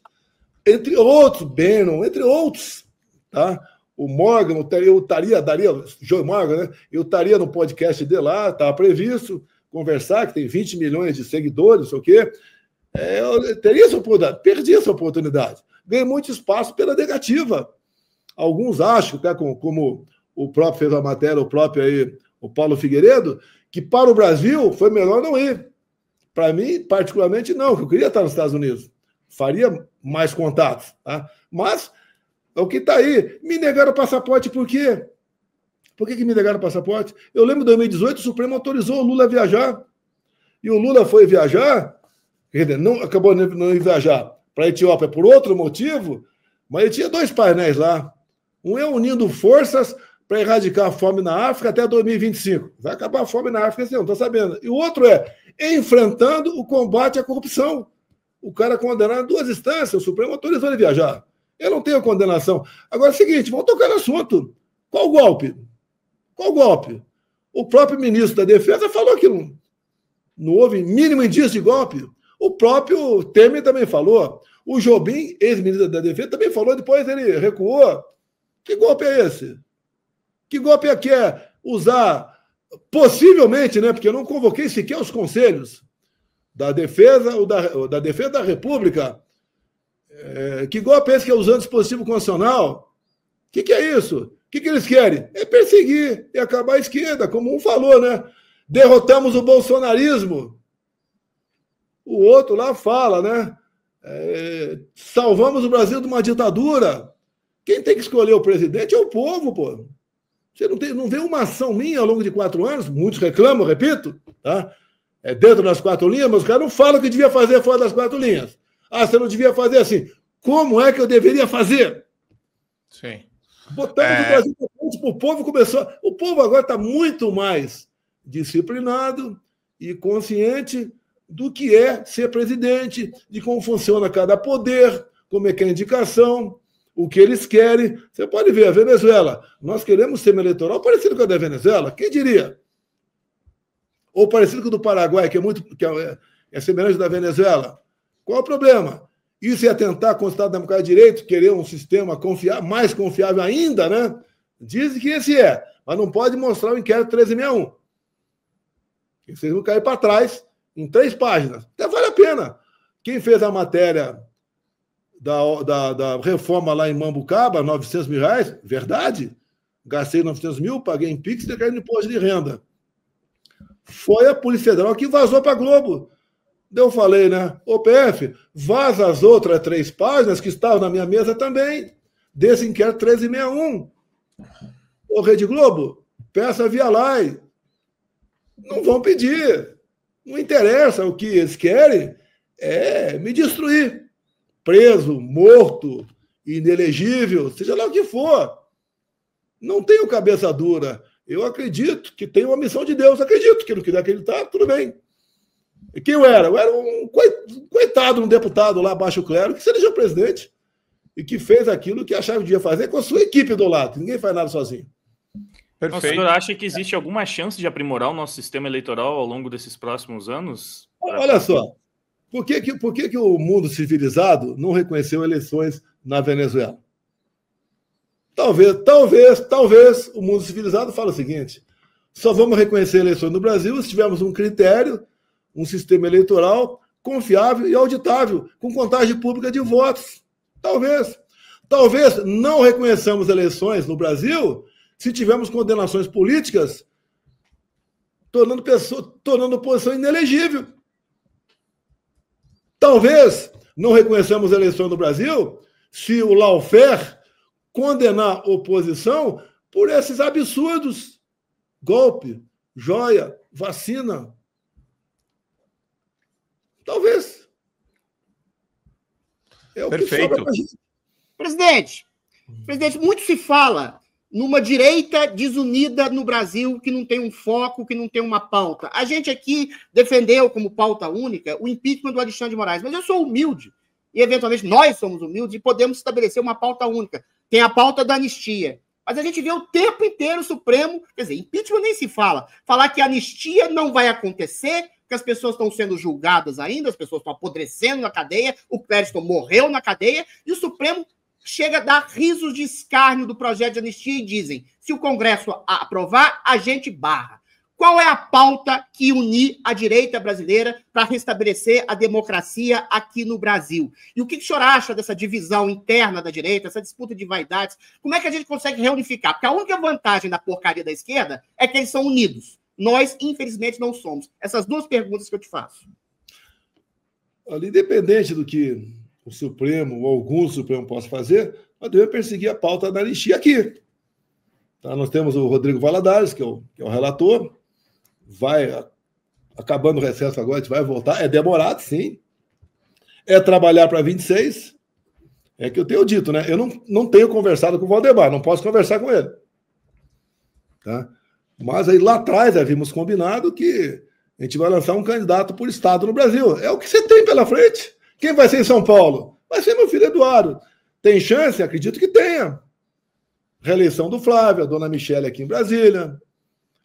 S2: Entre outros, Bannon, entre outros. Tá? O Morgan, Joe Morgan, né? Eu estaria no podcast dele lá, estava previsto conversar, que tem 20 milhões de seguidores, não sei o quê. Eu teria essa oportunidade, perdi essa oportunidade. Ganhei muito espaço pela negativa. Alguns acham, até como o próprio fez a matéria, o Paulo Figueiredo, que para o Brasil foi melhor não ir. Para mim, particularmente, não, que eu queria estar nos Estados Unidos. Faria mais contatos. Tá? Mas é o que está aí. Me negaram o passaporte por quê? Por que me negaram o passaporte? Eu lembro de 2018, o Supremo autorizou o Lula a viajar. E o Lula foi viajar, acabou não viajar para a Etiópia por outro motivo, mas ele tinha 2 painéis lá. Um é unindo forças para erradicar a fome na África até 2025. Vai acabar a fome na África, assim, não estou sabendo. E o outro é enfrentando o combate à corrupção. O cara condenado em 2 instâncias, o Supremo autorizou ele viajar. Eu não tenho condenação. Agora é o seguinte, vamos tocar no assunto. Qual golpe? Qual golpe? O próprio ministro da Defesa falou que não houve mínimo indício de golpe. O próprio Temer também falou. O Jobim, ex-ministro da Defesa, também falou, depois ele recuou. Que golpe é esse? Que golpe é que é usar, possivelmente, né? Porque eu não convoquei sequer os conselhos da Defesa ou da Defesa da República. Que golpe é esse que é usando dispositivo constitucional? O que é isso? O que eles querem? É perseguir e acabar a esquerda, como um falou, né? derrotamos o bolsonarismo. O outro lá fala, né? Salvamos o Brasil de uma ditadura. Quem tem que escolher o presidente é o povo, pô. Você não vê uma ação minha ao longo de 4 anos, muitos reclamam, repito, tá? Dentro das 4 linhas, mas os caras não falam que devia fazer fora das 4 linhas. Ah, você não devia fazer assim. Como é que eu deveria fazer?
S1: Sim.
S2: Botamos o Brasil para frente, o povo começou. O povo agora está muito mais disciplinado e consciente do que é ser presidente, de como funciona cada poder, como é que é a indicação, o que eles querem. Você pode ver, a Venezuela, nós queremos sistema eleitoral parecido com a da Venezuela, quem diria? Ou parecido com o do Paraguai, que é semelhante da Venezuela. Qual o problema? Isso é atentar com o Estado Democrático de Direito, querer um sistema mais confiável ainda, né? Dizem que esse mas não pode mostrar o inquérito 1361. Vocês vão cair para trás em 3 páginas. Até vale a pena. Quem fez a matéria da reforma lá em Mambucaba, R$900 mil, verdade? Gastei 900 mil, paguei em Pix e declarei no imposto de renda. Foi a Polícia Federal que vazou para a Globo. Eu falei, né? Ô, PF, vaza as outras 3 páginas que estavam na minha mesa também, desse inquérito 1361. Ô, Rede Globo, peça via live. Não vão pedir. Não interessa. O que eles querem é me destruir. Preso, morto, inelegível, seja lá o que for. Não tenho cabeça dura. Eu acredito que tem uma missão de Deus. Acredito que não quiser acreditar, tudo bem. E quem eu era? Eu era um coitado, um deputado lá abaixo do clero, que se elegeu presidente e que fez aquilo que achava que devia fazer com a sua equipe do lado. Ninguém faz nada sozinho.
S6: Perfeito. O senhor acha que existe alguma chance de aprimorar o nosso sistema eleitoral ao longo desses próximos anos?
S2: Olha só, por que o mundo civilizado não reconheceu eleições na Venezuela? Talvez o mundo civilizado fale o seguinte: só vamos reconhecer eleições no Brasil se tivermos um critério, um sistema eleitoral confiável e auditável, com contagem pública de votos. Talvez não reconheçamos eleições no Brasil se tivermos condenações políticas tornando oposição inelegível. Talvez não reconheçamos eleições no Brasil se o lawfare condenar a oposição por esses absurdos. Golpe, joia, vacina. Talvez. É o
S1: Perfeito.
S2: que sobra pra gente.
S3: Presidente, muito se fala numa direita desunida no Brasil, que não tem um foco, que não tem uma pauta. A gente aqui defendeu como pauta única o impeachment do Alexandre de Moraes, mas eu sou humilde, e eventualmente nós somos humildes, e podemos estabelecer uma pauta única. Tem a pauta da anistia. Mas a gente vê o tempo inteiro o Supremo, quer dizer, impeachment nem se fala, falar que a anistia não vai acontecer, que as pessoas estão sendo julgadas ainda, as pessoas estão apodrecendo na cadeia, o Clériston morreu na cadeia, e o Supremo chega a dar risos de escárnio do projeto de anistia e dizem, se o Congresso aprovar, a gente barra. Qual é a pauta que unir a direita brasileira para restabelecer a democracia aqui no Brasil? E o que o senhor acha dessa divisão interna da direita, essa disputa de vaidades? Como é que a gente consegue reunificar? Porque a única vantagem da porcaria da esquerda é que eles são unidos. Nós, infelizmente, não somos. Essas 2 perguntas que eu te faço.
S2: Olha, independente do que o Supremo ou algum Supremo possa fazer, nós devemos perseguir a pauta da anistia aqui. Tá? Nós temos o Rodrigo Valadares, que é o relator, vai acabando o recesso agora, a gente vai voltar. É demorado, sim. É trabalhar para 26. É que eu tenho dito, né? Eu não tenho conversado com o Valdemar, não posso conversar com ele. Tá? Mas aí lá atrás havíamos combinado que a gente vai lançar um candidato por estado no Brasil. É o que você tem pela frente. Quem vai ser em São Paulo? Vai ser meu filho Eduardo. Tem chance? Acredito que tenha. Reeleição do Flávio, a dona Michele aqui em Brasília.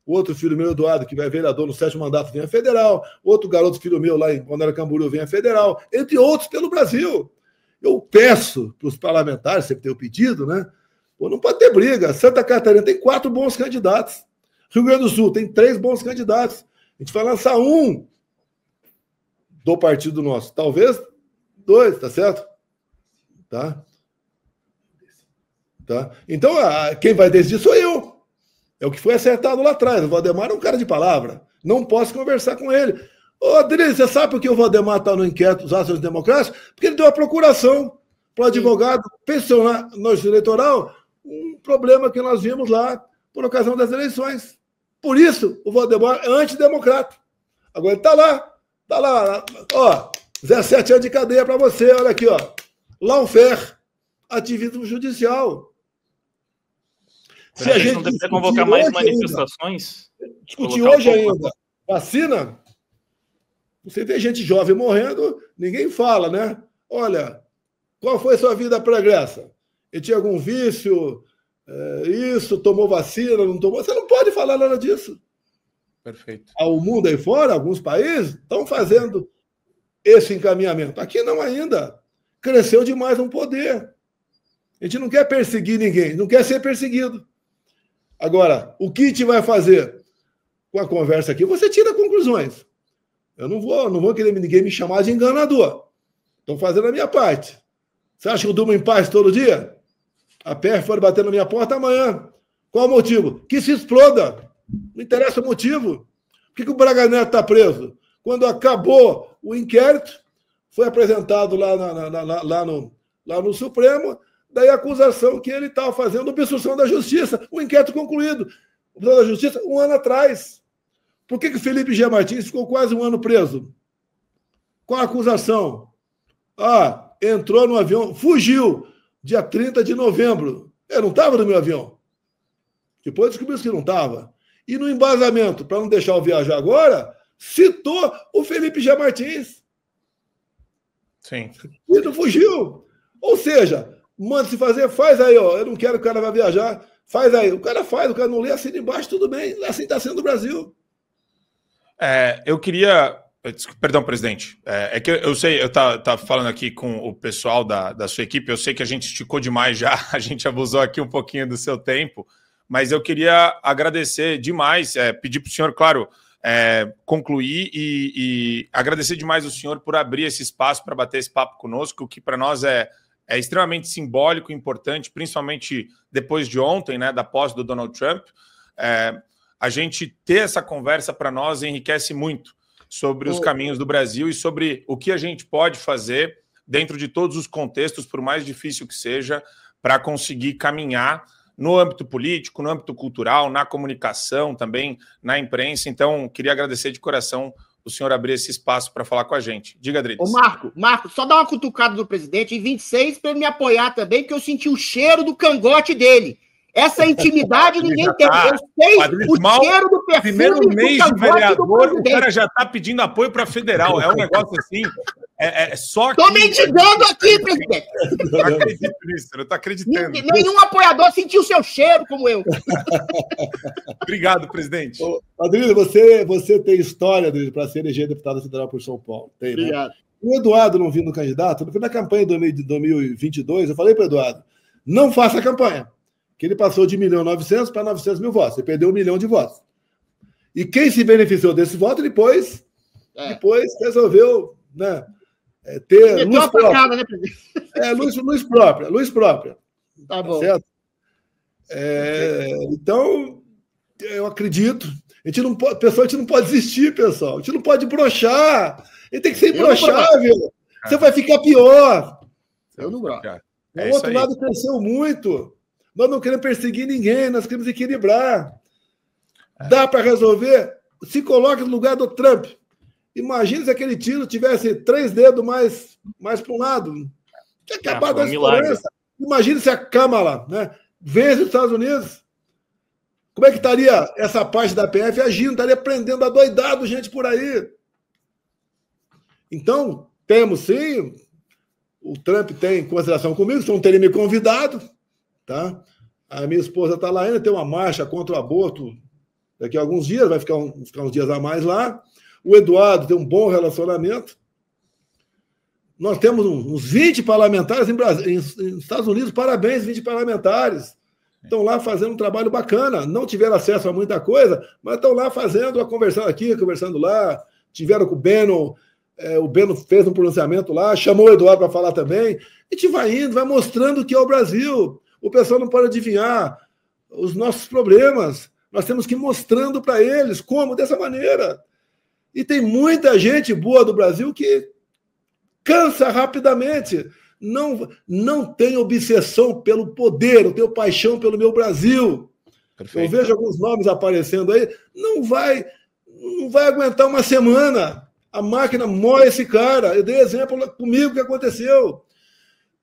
S2: Outro filho meu, Eduardo, que vai vereador no 7º mandato, vem a federal. Outro garoto filho meu lá em Balneário Camboriú vem a federal. Entre outros pelo Brasil. Eu peço para os parlamentares, sempre tenho pedido, né? Pô, não pode ter briga. Santa Catarina tem 4 bons candidatos. Rio Grande do Sul tem 3 bons candidatos. A gente vai lançar um do partido nosso. Talvez 2, tá certo? Tá? Então, quem vai decidir sou eu. É o que foi acertado lá atrás. O Valdemar é um cara de palavra. Não posso conversar com ele. Ô, Adriano, você sabe por que o Valdemar está no inquérito dos ações democráticos? Porque ele deu a procuração para o advogado pensionar no justiça eleitoral um problema que nós vimos lá por ocasião das eleições. Por isso, o Valdemar é antidemocrata. Agora ele está lá. Ó, 17 anos de cadeia para você, olha aqui, ó. Lawfare, ativismo judicial.
S6: Se a gente não deveria convocar mais manifestações?
S2: Discutir hoje ainda vacina, você vê gente jovem morrendo, ninguém fala, né? Olha, qual foi a sua vida pregressa? Ele tinha algum vício, isso, tomou vacina, não tomou? Você não pode falar nada disso.
S1: Perfeito.
S2: O mundo aí fora, alguns países, estão fazendo esse encaminhamento. Aqui não ainda. Cresceu demais um poder. A gente não quer perseguir ninguém, não quer ser perseguido. Agora, o que a gente vai fazer com a conversa aqui? Você tira conclusões. Eu não vou querer ninguém me chamar de enganador. Estou fazendo a minha parte. Você acha que eu durmo em paz todo dia? A PF for bater na minha porta amanhã. Qual o motivo? Que se exploda. Não interessa o motivo. Por que o Braga Neto está preso? Quando acabou o inquérito, foi apresentado lá no Supremo, daí a acusação que ele estava fazendo obstrução da justiça. O inquérito concluído. Obstrução da justiça, 1 ano atrás. Por que o Felipe G. Martins ficou quase 1 ano preso? Qual a acusação? Entrou no avião, fugiu, dia 30 de novembro. Não estava no meu avião. Depois descobriu que não estava. E no embasamento, para não deixar eu viajar agora, citou o Felipe G. Martins.
S1: Sim.
S2: E não fugiu. Ou seja, manda-se fazer, faz aí, ó. Eu não quero que o cara vá viajar, faz aí. O cara faz, o cara não lê, assina embaixo, tudo bem. Assim está sendo o Brasil.
S1: Eu queria... Perdão, presidente. É que eu sei, eu estava falando aqui com o pessoal da sua equipe, eu sei que a gente esticou demais já, a gente abusou aqui um pouquinho do seu tempo, mas eu queria agradecer demais, pedir para o senhor, claro, concluir e agradecer demais o senhor por abrir esse espaço para bater esse papo conosco, o que para nós é extremamente simbólico e importante, principalmente depois de ontem, né, da posse do Donald Trump. A gente ter essa conversa para nós enriquece muito sobre os caminhos do Brasil e sobre o que a gente pode fazer dentro de todos os contextos, por mais difícil que seja, para conseguir caminhar no âmbito político, no âmbito cultural, na comunicação também, na imprensa. Então, queria agradecer de coração o senhor abrir esse espaço para falar com a gente. Diga, Adriles.
S3: Ô, Marco, só dá uma cutucada no presidente em 26 para ele me apoiar também, porque eu senti o cheiro do cangote dele. Essa intimidade ninguém tem. Eu sei o cheiro do perfume.
S1: Primeiro mês de vereador, o cara já está pedindo apoio para federal. É um negócio assim. Só que.
S3: Estou mendigando aqui, presidente.
S1: Não acredito nisso, não estou acreditando.
S3: Nenhum apoiador sentiu o seu cheiro como eu.
S1: Obrigado, presidente.
S2: Adriano, você tem história para ser eleger deputado federal por São Paulo. Tem, né?
S3: Obrigado.
S2: O Eduardo não vindo candidato, na campanha de 2022, eu falei para o Eduardo, não faça campanha. Que ele passou de 1.900.000 para 900.000 votos. Ele perdeu 1 milhão de votos. E quem se beneficiou desse voto, depois resolveu, né, ter luz própria. Né, luz própria.
S3: Tá bom.
S2: Certo? Então, eu acredito. A gente não pode desistir, pessoal. A gente não pode broxar. A gente tem que ser imbrochável. Você vai ficar pior.
S3: Eu não broxo.
S2: O outro lado cresceu muito. Nós não queremos perseguir ninguém, nós queremos equilibrar. Dá para resolver? Se coloca no lugar do Trump. Imagina se aquele tiro tivesse 3 dedos mais para um lado. Tinha acabado a esperança. Imagina se a Câmara, né, vence os Estados Unidos. Como é que estaria essa parte da PF agindo? Estaria prendendo adoidado gente por aí. Então, temos sim. O Trump tem consideração comigo, se não teria me convidado. Tá? A minha esposa está lá ainda, tem uma marcha contra o aborto daqui a alguns dias, vai ficar uns dias a mais lá. O Eduardo tem um bom relacionamento. Nós temos uns 20 parlamentares em Estados Unidos, parabéns, 20 parlamentares. Estão lá fazendo um trabalho bacana, não tiveram acesso a muita coisa, mas estão lá fazendo, conversando aqui, conversando lá. Tiveram com o Bannon, o Bannon fez um pronunciamento lá, chamou o Eduardo para falar também. A gente vai indo, vai mostrando o que é o Brasil. O pessoal não pode adivinhar os nossos problemas. Nós temos que ir mostrando para eles como, dessa maneira. E tem muita gente boa do Brasil que cansa rapidamente. Não tem obsessão pelo poder, eu tenho paixão pelo meu Brasil. Perfeito. Eu vejo alguns nomes aparecendo aí, não vai aguentar uma semana. A máquina moe esse cara. Eu dei exemplo comigo que aconteceu.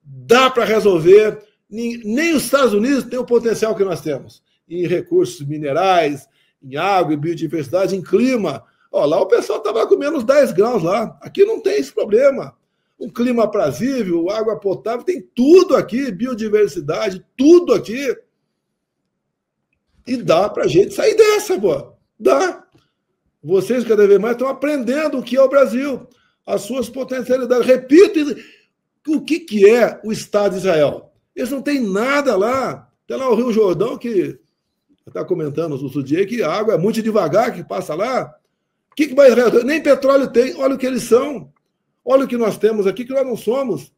S2: Dá para resolver. Nem os Estados Unidos têm o potencial que nós temos em recursos minerais, em água, em biodiversidade, em clima. Lá o pessoal estava com menos 10 graus lá. Aqui não tem esse problema. Um clima aprazível, água potável, tem tudo aqui, biodiversidade, tudo aqui. E dá para a gente sair dessa, pô. Dá. Vocês cada vez mais estão aprendendo o que é o Brasil, as suas potencialidades. Repito, o que é o Estado de Israel? Eles não têm nada lá. Tem lá o Rio Jordão, que está comentando no outro dia, que a água é muito devagar, que passa lá. O que vai Israel? Nem petróleo tem. Olha o que eles são. Olha o que nós temos aqui, que nós não somos.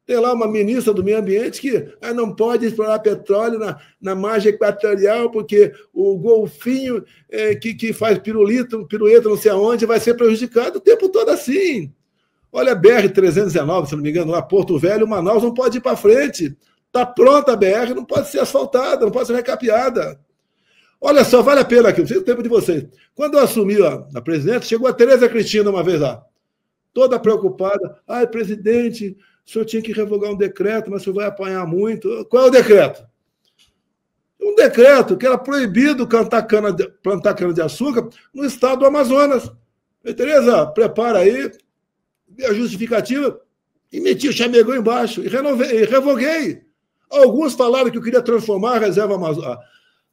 S2: Tem lá uma ministra do meio ambiente que não pode explorar petróleo na margem equatorial, porque o golfinho que faz pirueta não sei aonde, vai ser prejudicado o tempo todo assim. Olha a BR-319, se não me engano, lá Porto Velho, Manaus, não pode ir para frente. Está pronta a BR, não pode ser asfaltada, não pode ser recapeada. Olha só, vale a pena aqui, não sei o tempo de vocês. Quando eu assumi a presidência, chegou a Tereza Cristina uma vez lá, toda preocupada. Presidente, o senhor tinha que revogar um decreto, mas o senhor vai apanhar muito. Qual é o decreto? Um decreto que era proibido plantar cana-de-açúcar no estado do Amazonas. Tereza, prepara aí a justificativa e meti o chamegão embaixo e revoguei. Alguns falaram que eu queria transformar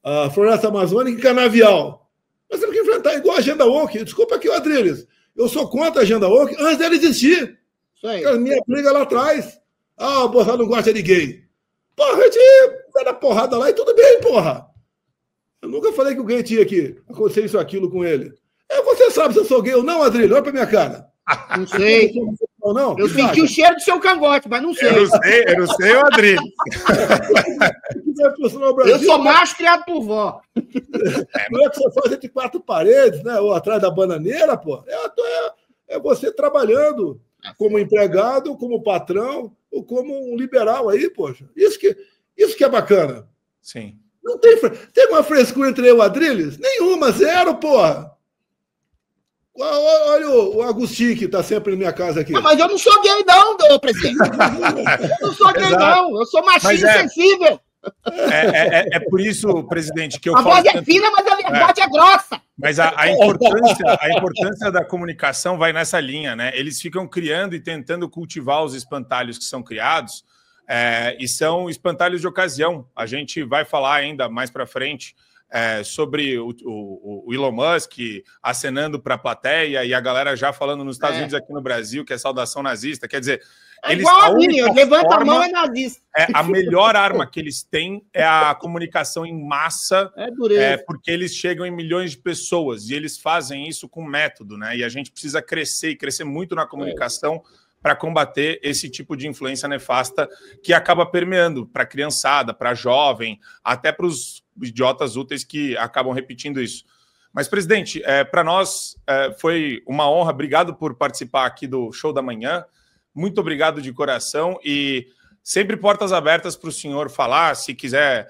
S2: a floresta amazônica em canavial. Nós temos que enfrentar igual a agenda woke. Desculpa aqui, Adriles. Eu sou contra a agenda woke antes dela existir. Isso aí. A minha briga lá atrás. O Bolsonaro não gosta de gay. Porra, a gente vai dar porrada lá e tudo bem, porra. Eu nunca falei que o gay tinha que acontecer isso, aquilo com ele. Você sabe se eu sou gay ou não, Adriles? Olha pra minha cara.
S3: Não sei.
S2: Não?
S3: Eu senti o cheiro do seu cangote, mas não sei.
S1: Eu não sei, Adriles.
S3: Eu sou macho criado por vó.
S2: Não é que você faz entre quatro paredes, né? Ou atrás da bananeira, pô. É você trabalhando como empregado, como patrão, ou como um liberal aí, poxa. Isso que é bacana.
S1: Sim.
S2: Não tem uma frescura entre eu e o Adriles? Nenhuma, zero, porra. Olha o Agostinho, que está sempre na minha casa aqui.
S3: Mas eu não sou gay, não, presidente. Eu não sou gay, não. Eu sou machinho sensível.
S1: É por isso, presidente, que eu
S3: falo... A voz é fina, mas a verdade é grossa.
S1: Mas a importância da comunicação vai nessa linha, né? Eles ficam criando e tentando cultivar os espantalhos que são criados, e são espantalhos de ocasião. A gente vai falar ainda mais para frente sobre o Elon Musk acenando para a plateia e a galera já falando nos Estados Unidos, aqui no Brasil, que é saudação nazista. Quer dizer,
S3: levanta a mão, é nazista.
S1: A melhor arma que eles têm é a comunicação em massa, porque eles chegam em milhões de pessoas e eles fazem isso com método, né? E a gente precisa crescer muito na comunicação para combater esse tipo de influência nefasta que acaba permeando para a criançada, para a jovem, até para os idiotas úteis que acabam repetindo isso. Mas, presidente, para nós foi uma honra. Obrigado por participar aqui do Show da Manhã. Muito obrigado de coração e sempre portas abertas para o senhor falar, se quiser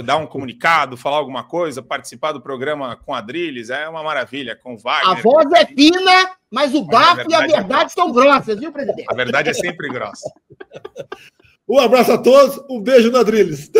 S1: dar um comunicado, falar alguma coisa, participar do programa com Adriles, é uma maravilha, com o Wagner.
S3: A voz é fina, mas o bafo e a verdade são grossas, viu, presidente?
S1: A verdade é sempre grossa.
S2: Um abraço a todos, um beijo no Adriles.